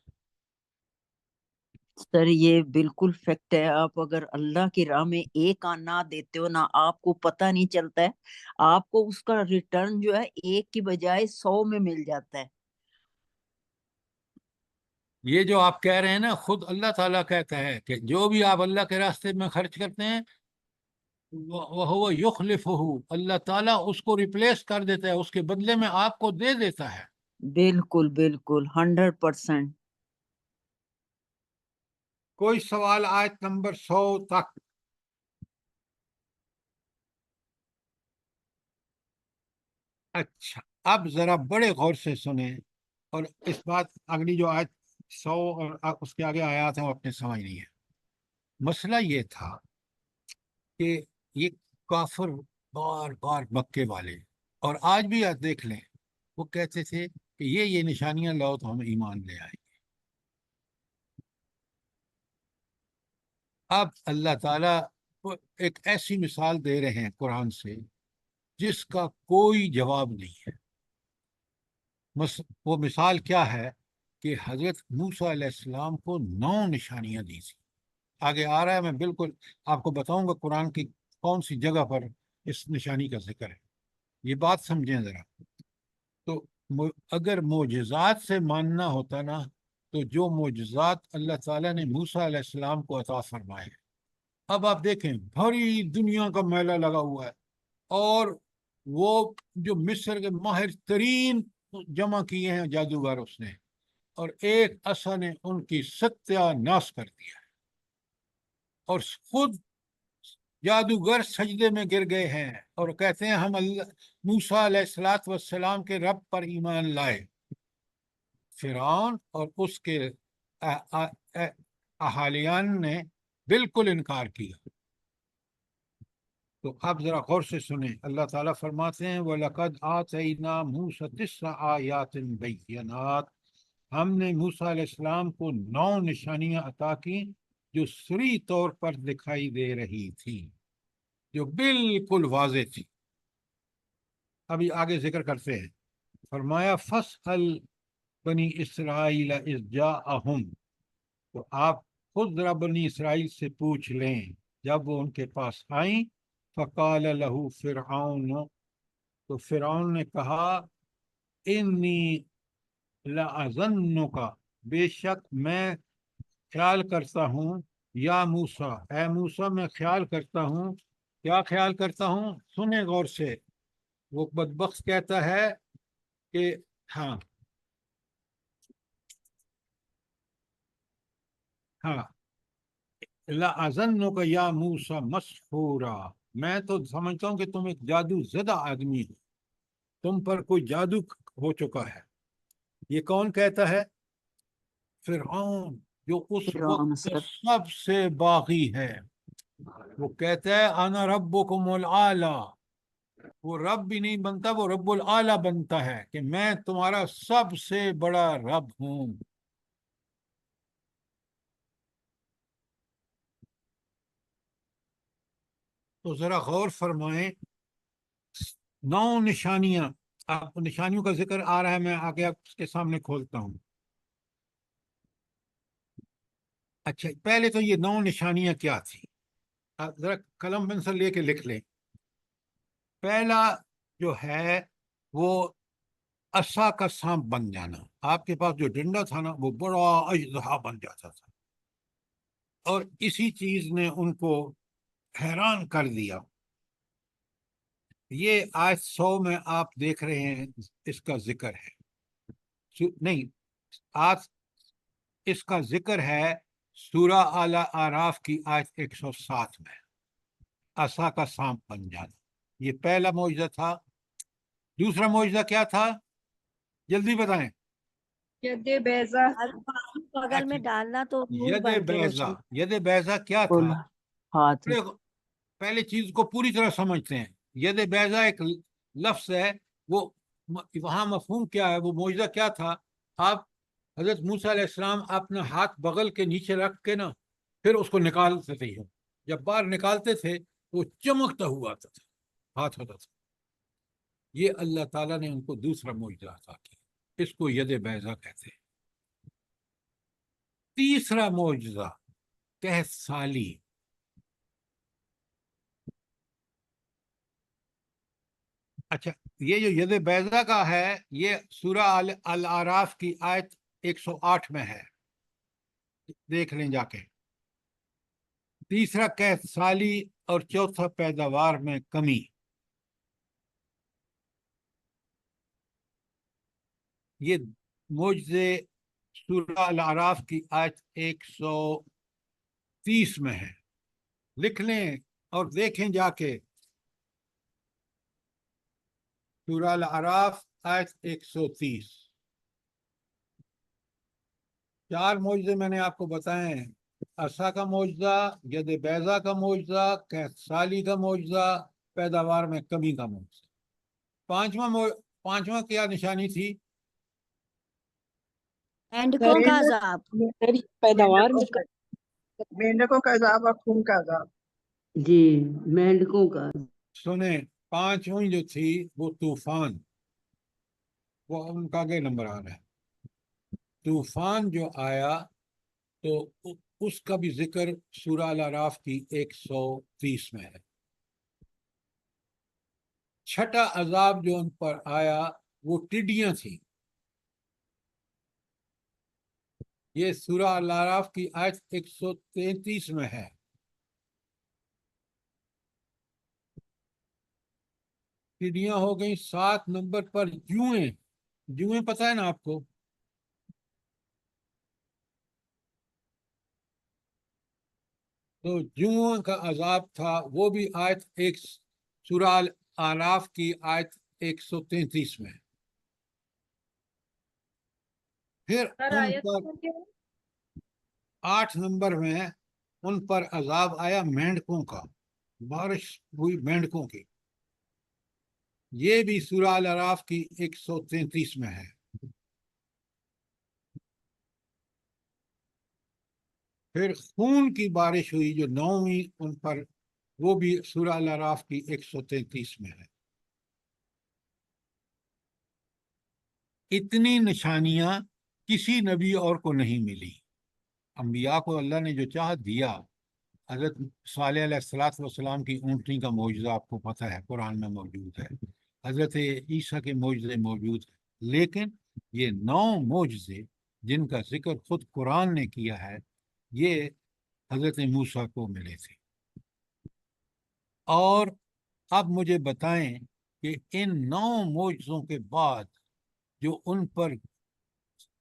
سر یہ بالکل فیکٹ ہے. آپ اگر اللہ کی راہ میں ایک آنا دیتے ہو نا، آپ کو پتہ نہیں چلتا ہے، آپ کو اس کا ریٹرن جو ہے ایک کی بجائے 100 میں مل جاتا ہے. یہ جو آپ کہہ رہے ہیں نا، خود اللہ تعالیٰ کہتا ہے کہ جو بھی آپ اللہ کے راستے میں خرچ کرتے ہیں وہ یخلفہ، اللہ تعالیٰ اس کو ریپلیس کر دیتا ہے، اس کے بدلے میں آپ کو دے دیتا ہے. بالکل بالکل 100%. کوئی سوال آیت نمبر 100 تک؟ اچھا، اب ذرا بڑے غور سے سنیں، اور اس بات اگلی جو آیت 100 اور اس کے آگے آیات ہیں وہ اپنے سمجھ نہیں ہے. مسئلہ یہ تھا کہ یہ کافر بار بار مکے والے، اور آج بھی آپ دیکھ لیں، وہ کہتے تھے کہ یہ نشانیاں لاؤ تو ہم ایمان لے آئیں گے. اب اللہ تعالیٰ کو ایک ایسی مثال دے رہے ہیں قرآن سے جس کا کوئی جواب نہیں ہے. وہ مثال کیا ہے کہ حضرت موسیٰ علیہ السلام کو 9 نشانیاں دی تھی. آگے آ رہا ہے، میں بالکل آپ کو بتاؤں گا قرآن کی کون سی جگہ پر اس نشانی کا ذکر ہے. یہ بات سمجھیں ذرا. تو اگر معجزات سے ماننا ہوتا نا، تو جو معجزات اللہ تعالیٰ نے موسیٰ علیہ السلام کو عطا فرمائے، اب آپ دیکھیں بھری دنیا کا میلہ لگا ہوا ہے، اور وہ جو مصر کے ماہر ترین جمع کیے ہیں جادوگر اس نے، اور ایک عصا نے ان کی ستیہ ناش کر دیا ہے، اور خود جادوگر سجدے میں گر گئے ہیں اور کہتے ہیں ہم موسیٰ علیہ السلام کے رب پر ایمان لائے. فرعون اور اس کے اہالیان نے بالکل انکار کیا. تو اب ذرا غور سے سنیں، اللہ تعالیٰ فرماتے ہیں وَلَقَدْ آتَيْنَا مُوسَى 9 آیات بینات، ہم نے موسیٰ علیہ السلام کو 9 نشانیاں عطا کی جو سری طور پر دکھائی دے رہی تھی، جو بالکل واضح تھی. ابھی آگے ذکر کرتے ہیں. فرمایا فَاسْأَلْ بنی اسرائیل اذ جاءہم، تو آپ خود ذرا بنی اسرائیل سے پوچھ لیں جب وہ ان کے پاس آئیں. فقال له فرعون، تو فرعون نے کہا انی لأظنک، بے شک میں خیال کرتا ہوں، یا موسیٰ، اے موسیٰ میں خیال کرتا ہوں. کیا خیال کرتا ہوں؟ سنیں غور سے. وہ بدبخت کہتا ہے کہ ہاں لَأَظُنُّكَ یا موسیٰ مسحورا، میں تو سمجھتا ہوں کہ تم ایک جادو زدہ آدمی ہو، تم پر کوئی جادو ہو چکا ہے۔ یہ کون کہتا ہے؟ فرعون، جو اس فرعون وقت سر سب سے باغی ہے۔ وہ کہتا ہے انا ربکم العالی، وہ رب بھی نہیں بنتا، وہ رب العالی بنتا ہے کہ میں تمہارا سب سے بڑا رب ہوں۔ تو ذرا غور فرمائیں، 9 نشانیاں، آپ نشانیوں کا ذکر آ رہا ہے، میں آگے آپ کے سامنے کھولتا ہوں۔ اچھا، پہلے تو یہ 9 نشانیاں کیا تھی؟ آپ ذرا قلم پنسل لے کے لکھ لیں۔ پہلا جو ہے وہ عصا کا سانپ بن جانا، آپ کے پاس جو ڈنڈا تھا نا وہ بڑا اژدہا بن جاتا تھا، اور اسی چیز نے ان کو حیران کر دیا۔ یہ آیت 100 میں آپ دیکھ رہے ہیں اس کا ذکر ہے، نہیں، آج اس کا ذکر ہے سورہ آل اعراف کی آیت 107 میں، عصا کا سانپ بن جانا، یہ پہلا معجزہ تھا۔ دوسرا معجزہ کیا تھا؟ جلدی بتائیں۔ ید بیضا، اور پانی بغل میں ڈالنا تو نور ید بن کے بیضا، روشن۔ ید بیضا کیا تھا؟ بولا ہاتھ میں پہلے چیز کو پوری طرح سمجھتے ہیں۔ ید بیضا ایک لفظ ہے، وہ وہاں مفہوم کیا ہے، وہ معجزہ کیا تھا؟ آپ حضرت موسیٰ علیہ السلام اپنا ہاتھ بغل کے نیچے رکھ کے نا پھر اس کو نکالتے تھے، جب باہر نکالتے تھے وہ چمکتا ہوا آتا تھا، ہاتھ ہوتا تھا۔ یہ اللہ تعالیٰ نے ان کو دوسرا معجزہ عطا کیا، اس کو ید بیضا کہتے ہیں۔ تیسرا معجزہ کہف سالی، اچھا، یہ جو ید بیضا کا ہے یہ سورہ الاعراف کی آیت 108 میں ہے، دیکھ لیں جا کے۔ تیسرا کہف سالی اور چوتھا پیداوار میں کمی۔ یہ معجزے سورہ الاعراف کی آیت 130 میں ہے، لکھ لیں اور دیکھیں جا کے۔ سورہ الاعراف آیت 130، 4 معجزے میں نے آپ کو بتائے ہیں، عصا کا معجزہ، ید بیضا کا معجزہ، کہف سالی کا معجزہ، پیداوار میں کمی کا معجزہ۔ پانچواں کیا نشانی تھی؟ مینڈکوں کا عذاب۔ سر پیداوار میں مینڈکوں کا عذاب اور خون کا عذاب۔ جی، مینڈکوں کا۔ سنیں، 5ویں جو تھی وہ طوفان، وہ ان کا آگے نمبر آ رہا ہے۔ طوفان جو آیا تو اس کا بھی ذکر سورہ الاعراف کی 130 میں ہے۔ چھٹا عذاب جو ان پر آیا وہ ٹڈیاں تھیں، یہ سورہ الاعراف کی آیت 133 میں ہے۔ ٹڈیاں ہو گئیں۔ 7 نمبر پر جوئیں پتہ ہے نا آپ کو؟ تو جوؤں کا عذاب تھا، وہ بھی آیت سورہ الاعراف کی آیت 133 میں۔ پھر ہر ان آیت پر میں کیا ہے؟ 8 نمبر میں ان پر عذاب آیا مینڈکوں کا، بارش ہوئی مینڈکوں کی، یہ بھی سورہ الاعراف کی 133 میں ہے۔ پھر خون کی بارش ہوئی جو 9ویں ان پر، وہ بھی سورہ الاعراف کی 133 میں ہے۔ اتنی نشانیاں کسی نبی اور کو نہیں ملی، انبیاء کو اللہ نے جو چاہ دیا۔ حضرت صالح علیہ السلام کی اونٹنی کا معجزہ آپ کو پتہ ہے، قرآن میں موجود ہے، حضرت عیسیٰ کے معجزے موجود ہیں، لیکن یہ 9 معجزے جن کا ذکر خود قرآن نے کیا ہے یہ حضرت موسیٰ کو ملے تھے۔ اور اب مجھے بتائیں کہ ان 9 معجزوں کے بعد جو ان پر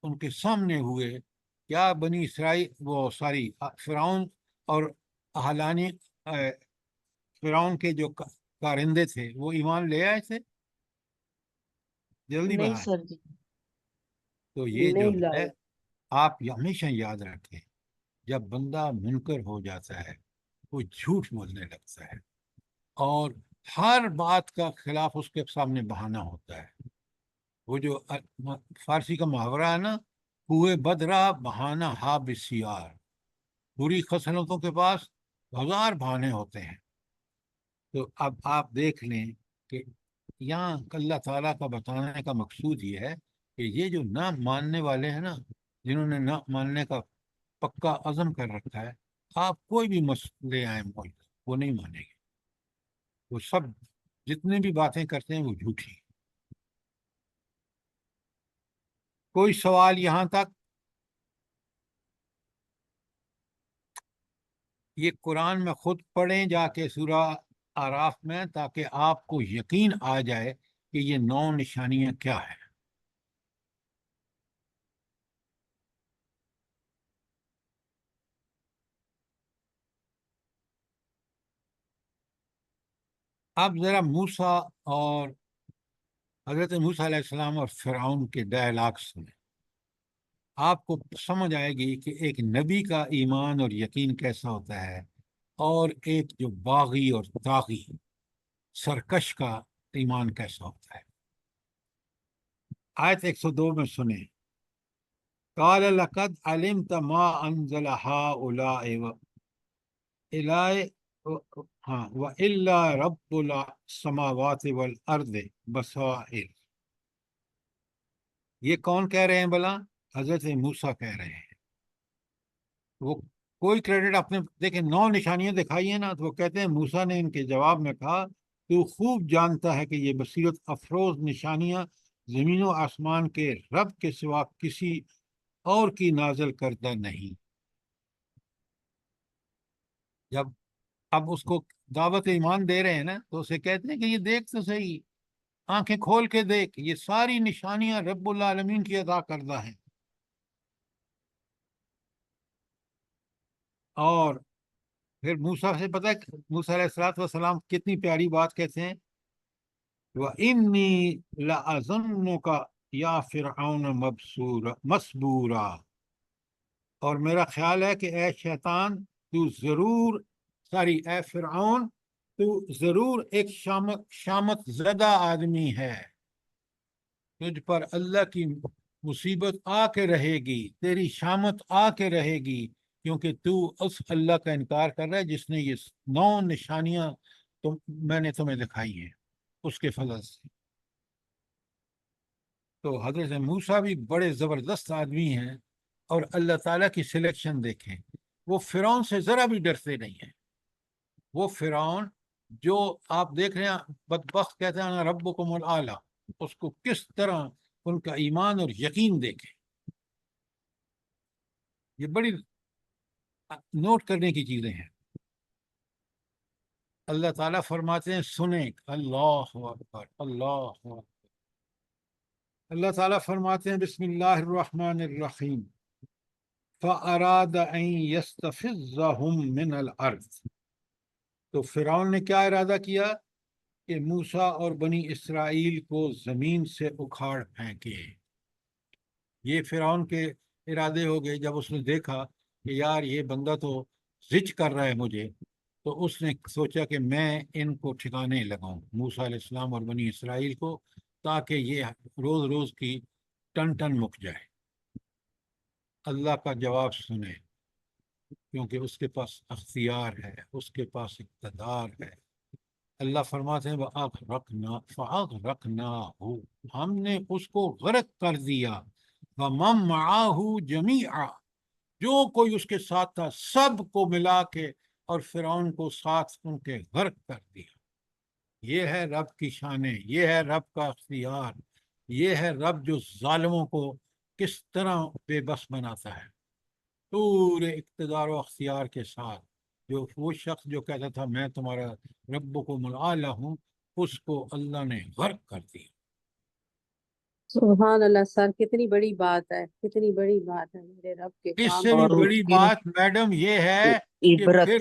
ان کے سامنے ہوئے، کیا بنی اسرائیل فرعون اور اہلانی فرعون کے جو کارندے تھے وہ ایمان لے آئے تھے؟ جلدی نہیں بتائیں۔ سر جی، تو یہ جو نہیں ہے لائے۔ آپ ہمیشہ یاد رکھیں، جب بندہ منکر ہو جاتا ہے وہ جھوٹ بولنے لگتا ہے اور ہر بات کا خلاف اس کے سامنے بہانہ ہوتا ہے۔ وہ جو فارسی کا محاورہ ہے نا، کوئے بدرا بہانہ ہا بسیار، بری خصلتوں کے پاس ہزار بہانے ہوتے ہیں۔ تو اب آپ دیکھ لیں کہ یہاں اللہ تعالیٰ کا بتانے کا مقصود یہ ہے کہ یہ جو نہ ماننے والے ہیں نا، جنہوں نے نہ ماننے کا پکا عزم کر رکھا ہے، آپ کوئی بھی مسئلے آئیں موجود وہ نہیں مانیں گے، وہ سب جتنے بھی باتیں کرتے ہیں وہ جھوٹی۔ کوئی سوال یہاں تک؟ یہ قرآن میں خود پڑھیں جا کے سورہ آراف میں، تاکہ آپ کو یقین آ جائے کہ یہ 9 نشانیاں کیا ہیں۔ اب ذرا موسیٰ اور حضرت موسیٰ علیہ السلام اور فرعون کے ڈائلاگ سنیں، آپ کو سمجھ آئے گی کہ ایک نبی کا ایمان اور یقین کیسا ہوتا ہے اور ایک جو باغی اور طاغی سرکش کا ایمان کیسا ہوتا ہے۔ آیت 102 میں سنیں، قال لقد علمت ما انزل هؤلاء وإلا رب السماوات والارض بصائر۔ یہ کون کہہ رہے ہیں بلا؟ حضرت موسیٰ کہہ رہے ہیں۔ وہ کوئی کریڈٹ اپنے، دیکھیں 9 نشانیاں دکھائی ہیں نا، تو وہ کہتے ہیں موسیٰ نے ان کے جواب میں کہا تو خوب جانتا ہے کہ یہ بصیرت افروز نشانیاں زمین و آسمان کے رب کے سوا کسی اور کی نازل کردہ نہیں۔ جب اب اس کو دعوت ایمان دے رہے ہیں نا، تو اسے کہتے ہیں کہ یہ دیکھ تو صحیح، آنکھیں کھول کے دیکھ، یہ ساری نشانیاں رب العالمین کی عطا کردہ ہیں۔ اور پھر موسیٰ سے پتہ ہے موسیٰ علیہ السلام کتنی پیاری بات کہتے ہیں، وَإِنِّي لَأَظُنُّكَ يَا فِرْعَوْنَ مَسْبُورًا، اور میرا خیال ہے کہ اے شیطان تو ضرور، اے فرعون تو ضرور ایک شامت زدہ آدمی ہے، تجھ پر اللہ کی مصیبت آ کے رہے گی، تیری شامت آ کے رہے گی، کیونکہ تو اس اللہ کا انکار کر رہا ہے جس نے یہ 9 نشانیاں میں نے تمہیں دکھائی ہیں اس کے فضل سے۔ تو حضرت موسیٰ بھی بڑے زبردست آدمی ہیں، اور اللہ تعالیٰ کی سلیکشن دیکھیں، وہ فرعون سے ذرا بھی ڈرتے نہیں ہیں۔ وہ فرعون جو آپ دیکھ رہے ہیں بدبخت کہتے ہیں انا ربکم الاعلی، اس کو کس طرح ان کا ایمان اور یقین دیکھیں، یہ بڑی نوٹ کرنے کی چیزیں ہیں۔ اللہ تعالیٰ فرماتے ہیں سنیں، اللہ اکبر، اللہ اکبر۔ اللہ تعالیٰ فرماتے ہیں بسم اللہ الرحمن الرحیم، فَأَرَادَ أَن يَسْتَفِزَّهُم مِّنَ الْأَرْضِ، تو فرعون نے کیا ارادہ کیا کہ موسیٰ اور بنی اسرائیل کو زمین سے اکھاڑ پھینکے۔ یہ فرعون کے ارادے ہو گئے جب اس نے دیکھا کہ یار یہ بندہ تو زج کر رہا ہے مجھے، تو اس نے سوچا کہ میں ان کو ٹھکانے لگاؤں، موسیٰ علیہ السلام اور بنی اسرائیل کو، تاکہ یہ روز روز کی ٹن ٹن مک جائے۔ اللہ کا جواب سنیں، کیونکہ اس کے پاس اختیار ہے، اس کے پاس اقتدار ہے۔ اللہ فرماتے ہیں فَأَغْرَقْنَاهُ، ہم نے اس کو غرق کر دیا، وَمَن مَّعَهُ جَمِيعًا، جو کوئی اس کے ساتھ تھا سب کو ملا کے، اور فرعون کو ساتھ ان کے غرق کر دیا۔ یہ ہے رب کی شانیں، یہ ہے رب کا اختیار، یہ ہے رب جو ظالموں کو کس طرح بے بس بناتا ہے، پورے اقتدار و اختیار کے ساتھ۔ جو وہ شخص جو کہتا تھا میں تمہارا ربکم الاعلی ہوں، اس کو اللہ نے غرق کر دیا۔ سبحان اللہ سر، کتنی بڑی بات ہے، کتنی بڑی بات ہے، میرے رب کے اس کام سے بھی اور کتنے اس بڑی کی بات میڈم یہ ہے کہ عبرت، پھر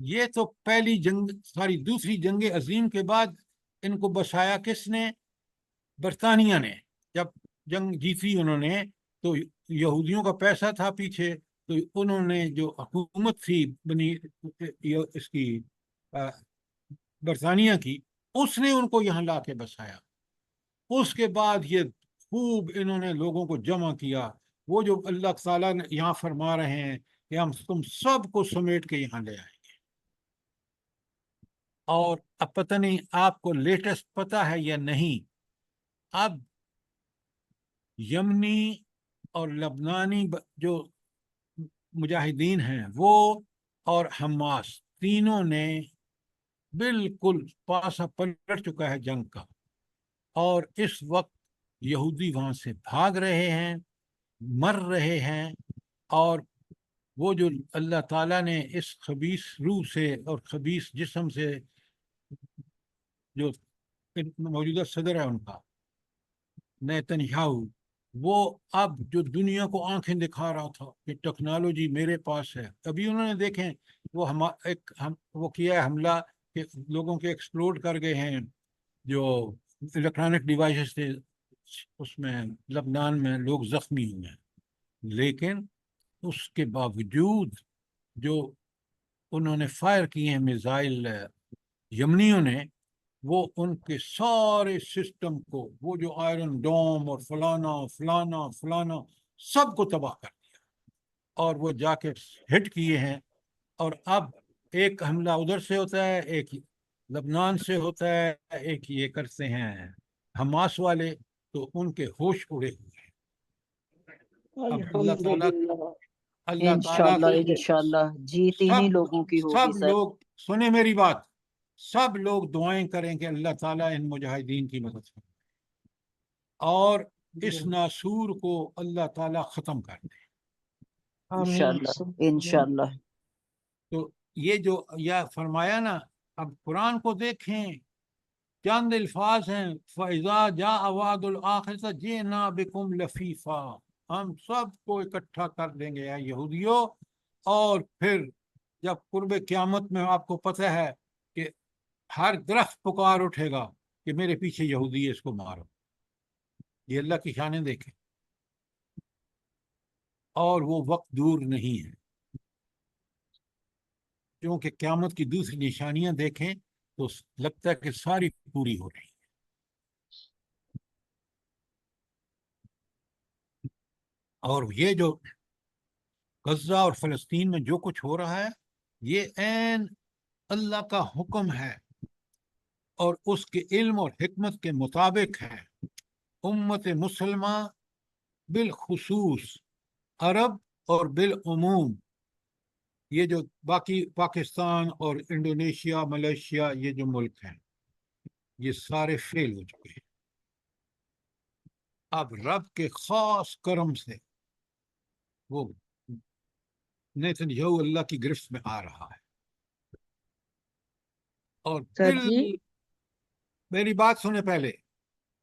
یہ تو پہلی جنگ، ساری دوسری جنگ عظیم کے بعد ان کو بسایا کس نے؟ برطانیہ نے. جب جنگ جیتی انہوں نے تو یہودیوں کا پیسہ تھا پیچھے، تو انہوں نے جو حکومت تھی بنی اس کی برطانیہ کی، اس نے ان کو یہاں لا کے بسایا. اس کے بعد یہ خوب انہوں نے لوگوں کو جمع کیا. وہ جو اللہ تعالیٰ نے یہاں فرما رہے ہیں کہ ہم تم سب کو سمیٹ کے یہاں لے آئیں گے. اور اب پتہ نہیں آپ کو لیٹسٹ پتہ ہے یا نہیں، اب یمنی اور لبنانی جو مجاہدین ہیں وہ اور حماس تینوں نے بالکل پاسا پلٹ چکا ہے جنگ کا، اور اس وقت یہودی وہاں سے بھاگ رہے ہیں، مر رہے ہیں. اور وہ جو اللہ تعالیٰ نے اس خبیث روح سے اور خبیث جسم سے، جو موجودہ صدر ہے ان کا نیتنیاہو، وہ اب جو دنیا کو آنکھیں دکھا رہا تھا کہ ٹیکنالوجی میرے پاس ہے، ابھی انہوں نے دیکھیں وہ کیا ہے حملہ کہ لوگوں کے ایکسپلوڈ کر گئے ہیں جو الیکٹرانک ڈیوائسز تھے، اس میں لبنان میں لوگ زخمی ہوئے ہیں. لیکن اس کے باوجود جو انہوں نے فائر کیے ہیں میزائل یمنیوں نے، وہ ان کے سارے سسٹم کو، وہ جو آئرن ڈوم اور فلانا فلانا فلانا سب کو تباہ کر دیا، اور وہ جا کے ہٹ کیے ہیں. اور اب ایک حملہ ادھر سے ہوتا ہے، ایک لبنان سے ہوتا ہے، ایک یہ کرتے ہیں حماس والے، تو ان کے ہوش اڑے ہوئے ہیں. اب الحمدللہ. اللہ تعالیٰ انشاءاللہ انشاءاللہ جیت انہی لوگوں کی ہوگی سب سر. لوگ سنیں میری بات، سب لوگ دعائیں کریں کہ اللہ تعالیٰ ان مجاہدین کی مدد کرے اور اس ناسور کو اللہ تعالیٰ ختم کر دے. انشاءاللہ انشاءاللہ. تو یہ جو یا فرمایا نا، اب قرآن کو دیکھیں، چند الفاظ ہیں، فَإِذَا جَاءَ وَعْدُ الْآخِرَةِ جِئْنَا بِكُمْ لَفِيفًا، ہم سب کو اکٹھا کر دیں گے اے یہودیوں. اور پھر جب قرب قیامت میں آپ کو پتہ ہے کہ ہر درخت پکار اٹھے گا کہ میرے پیچھے یہودی ہے، اس کو مارو. یہ اللہ کی شانیں دیکھیں، اور وہ وقت دور نہیں ہے، کیونکہ قیامت کی دوسری نشانیاں دیکھیں تو لگتا ہے کہ ساری پوری ہو رہی ہیں. اور یہ جو غزہ اور فلسطین میں جو کچھ ہو رہا ہے، یہ عین اللہ کا حکم ہے اور اس کے علم اور حکمت کے مطابق ہے. امت مسلمہ بالخصوص، عرب اور بالعموم، یہ جو باقی پاکستان اور انڈونیشیا، ملیشیا، یہ جو ملک ہیں، یہ سارے فیل ہو چکے ہیں. اب رب کے خاص کرم سے وہ نیتنیاہو اللہ کی گرفت میں آ رہا ہے. اور سر جی میری بات سنیں پہلے،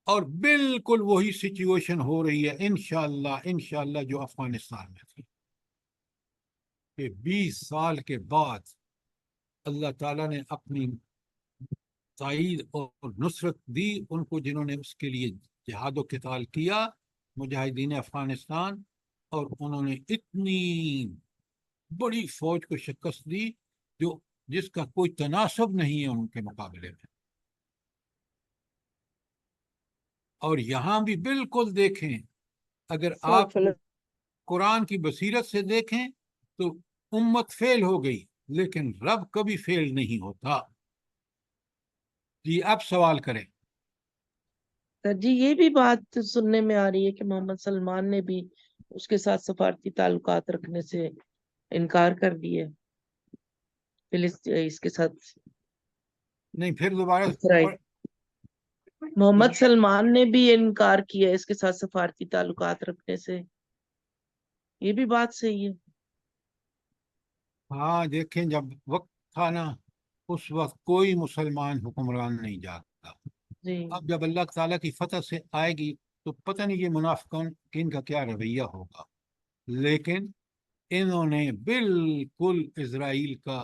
اور بالکل وہی سچویشن ہو رہی ہے انشاءاللہ جو افغانستان میں تھی، کہ 20 سال کے بعد اللہ تعالیٰ نے اپنی تائید اور نصرت دی ان کو جنہوں نے اس کے لیے جہاد و قتال کیا، مجاہدین افغانستان، اور انہوں نے اتنی بڑی فوج کو شکست دی جس کا کوئی تناسب نہیں ہے ان کے مقابلے میں. اور یہاں بھی بالکل دیکھیں، اگر آپ قرآن کی بصیرت سے دیکھیں تو امت فیل ہو گئی، لیکن رب کبھی فیل نہیں ہوتا. جی اب سوال کریں. سر جی یہ بھی بات سننے میں آ رہی ہے کہ محمد سلمان نے بھی اس کے ساتھ سفارتی تعلقات رکھنے سے انکار کر دیا اس کے ساتھ. نہیں پھر دوبارہ اسرائیل. محمد سلمان نے بھی انکار کیا اس کے ساتھ سفارتی تعلقات رکھنے سے، یہ بھی بات صحیح ہے. ہاں دیکھیں، جب وقت تھا نا، اس وقت کوئی مسلمان حکمران نہیں جاتا. جی اب جب اللہ تعالیٰ کی فتح سے آئے گی تو پتہ نہیں یہ منافقین کا کیا رویہ ہوگا. لیکن انہوں نے بالکل اسرائیل کا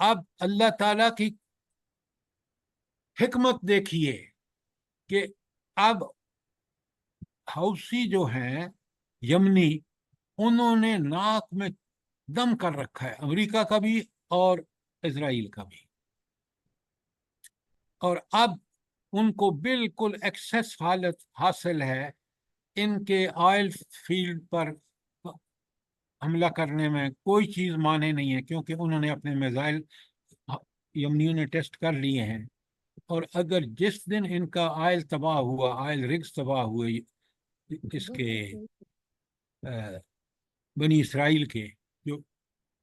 اب اللہ تعالیٰ کی حکمت دیکھیے کہ اب حوثی جو ہیں یمنی، انہوں نے ناک میں دم کر رکھا ہے امریکہ کا بھی اور اسرائیل کا بھی، اور اب ان کو بالکل ایکسیس حالت حاصل ہے ان کے آئل فیلڈ پر حملہ کرنے میں کوئی چیز مانے نہیں ہے، کیونکہ انہوں نے اپنے میزائل یمنیوں نے ٹیسٹ کر لیے ہیں۔ اور اگر جس دن ان کا آئل تباہ ہوا، آئل رگز تباہ ہوئے اس کے بنی اسرائیل کے جو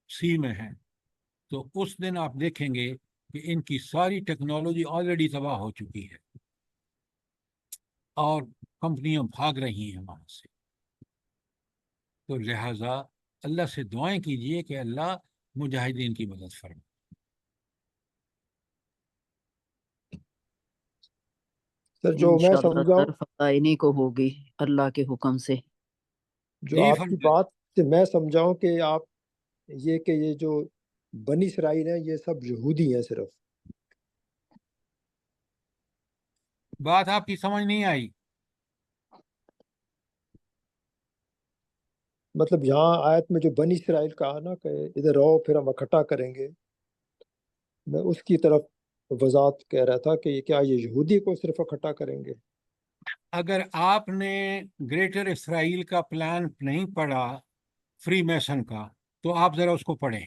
سی میں ہیں، تو اس دن آپ دیکھیں گے کہ ان کی ساری ٹیکنالوجی آلریڈی تباہ ہو چکی ہے اور کمپنیاں بھاگ رہی ہیں وہاں سے۔ تو لہٰذا اللہ سے دعائیں کیجئے کہ اللہ مجاہدین کی مدد فرمائے۔ سر جو میں انشاءاللہ سمجھا سر فتح انہی کو ہوگی اللہ کے حکم سے۔ جو جی آپ کی فرمائے۔ بات سے میں سمجھاؤں کہ آپ یہ کہ یہ جو بنی اسرائیل ہیں یہ سب یہودی ہیں صرف، بات آپ کی سمجھ نہیں آئی۔ مطلب یہاں آیت میں جو بنی اسرائیل کہا نا کہ ادھر رہو پھر ہم اکٹھا کریں گے، میں اس کی طرف وضاحت کہہ رہا تھا کہ کیا یہ یہودی کو صرف اکٹھا کریں گے؟ اگر آپ نے گریٹر اسرائیل کا پلان نہیں پڑھا فری میسن کا، تو آپ ذرا اس کو پڑھیں۔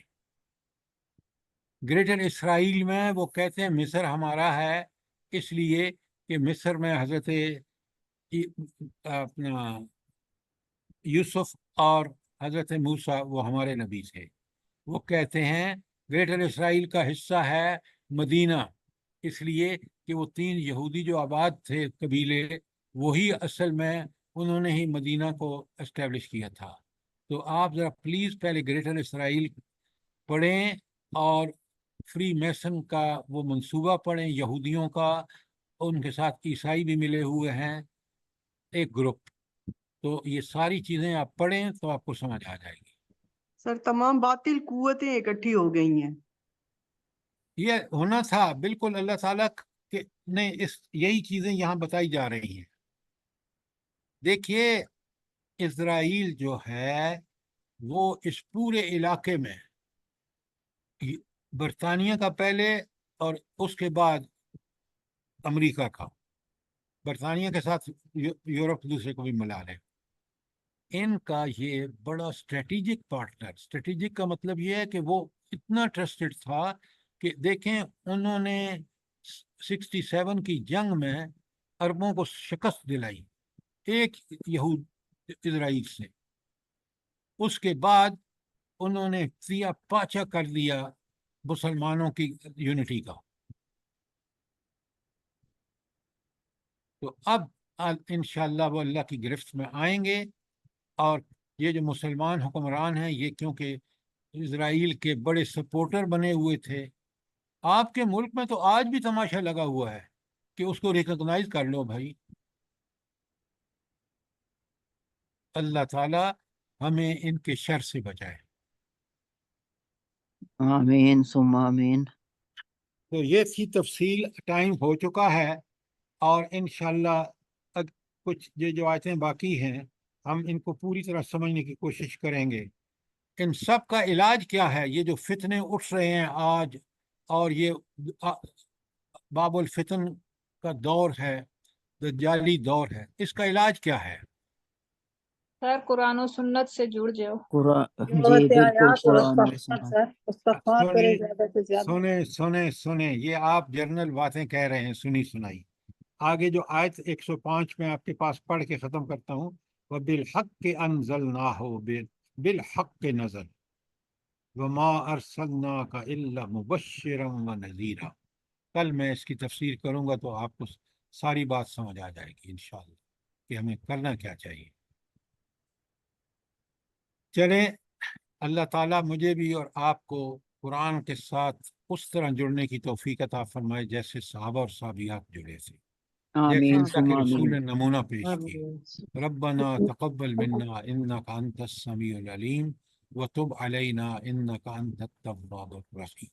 گریٹر اسرائیل میں وہ کہتے ہیں مصر ہمارا ہے، اس لیے کہ مصر میں حضرت اپنا یوسف اور حضرت موسیٰ وہ ہمارے نبی تھے۔ وہ کہتے ہیں گریٹر اسرائیل کا حصہ ہے مدینہ، اس لیے کہ وہ 3 یہودی جو آباد تھے قبیلے، وہی اصل میں انہوں نے ہی مدینہ کو اسٹیبلش کیا تھا۔ تو آپ ذرا پلیز پہلے گریٹر اسرائیل پڑھیں اور فری میسن کا وہ منصوبہ پڑھیں یہودیوں کا، ان کے ساتھ عیسائی بھی ملے ہوئے ہیں ایک گروپ۔ تو یہ ساری چیزیں آپ پڑھیں تو آپ کو سمجھ آ جائے گی۔ سر تمام باطل قوتیں اکٹھی ہو گئی ہیں۔ یہ ہونا تھا بالکل، اللہ تعالیٰ کے نے یہی چیزیں یہاں بتائی جا رہی ہیں۔ دیکھیے اسرائیل جو ہے وہ اس پورے علاقے میں برطانیہ کا پہلے اور اس کے بعد امریکہ کا، برطانیہ کے ساتھ یورپ دوسرے کو بھی ملا لیں، ان کا یہ بڑا اسٹریٹجک پارٹنر۔ اسٹریٹجک کا مطلب یہ ہے کہ وہ اتنا ٹرسٹڈ تھا کہ دیکھیں انہوں نے 67 کی جنگ میں عربوں کو شکست دلائی ایک یہود اسرائیل سے، اس کے بعد انہوں نے سیا پاچا کر دیا مسلمانوں کی یونٹی کا۔ تو اب انشاءاللہ وہ اللہ کی گرفت میں آئیں گے، اور یہ جو مسلمان حکمران ہیں یہ کیونکہ اسرائیل کے بڑے سپورٹر بنے ہوئے تھے۔ آپ کے ملک میں تو آج بھی تماشا لگا ہوا ہے کہ اس کو ریکگنائز کر لو بھائی۔ اللہ تعالی ہمیں ان کے شر سے بچائے۔ آمین ثم آمین۔ تو یہ تھی تفصیل، ٹائم ہو چکا ہے، اور انشاءاللہ کچھ جو آیتیں باقی ہیں ہم ان کو پوری طرح سمجھنے کی کوشش کریں گے۔ ان سب کا علاج کیا ہے؟ یہ جو فتنے اٹھ رہے ہیں آج، اور یہ باب الفتن کا دور ہے، دجالی دور ہے، اس کا علاج کیا ہے؟ سر قرآن و سنت سے جڑ جاؤ۔ جی تلاوت بالکل آیات اور قرآن و استغفار سنت۔ سر، استغفار کرے زیادہ سے زیادہ۔ سنیں یہ آپ جرنل باتیں کہہ رہے ہیں، سنی سنائی۔ آگے جو آیت 105 میں آپ کے پاس پڑھ کے ختم کرتا ہوں، وَبِالْحَقِّ أَنزَلْنَاهُ، بالحق نزل، وَمَا أَرْسَلْنَاكَ إِلَّا مُبَشِّرًا وَنَذِيرًا۔ کل میں اس کی تفسیر کروں گا تو آپ کو ساری بات سمجھ آ جائے گی انشاءاللہ کہ ہمیں کرنا کیا چاہیے۔ چلیں، اللہ تعالیٰ مجھے بھی اور آپ کو قرآن کے ساتھ اس طرح جڑنے کی توفیق عطا فرمائے جیسے صحابہ اور صحابیات جڑے تھے، جیسے آمین اللہ ثم کے رسول آمین۔ نے نمونہ پیش کیا۔ ربنا تقبل منا انك انت السميع العليم وتب علينا انك انت التواب الرحيم۔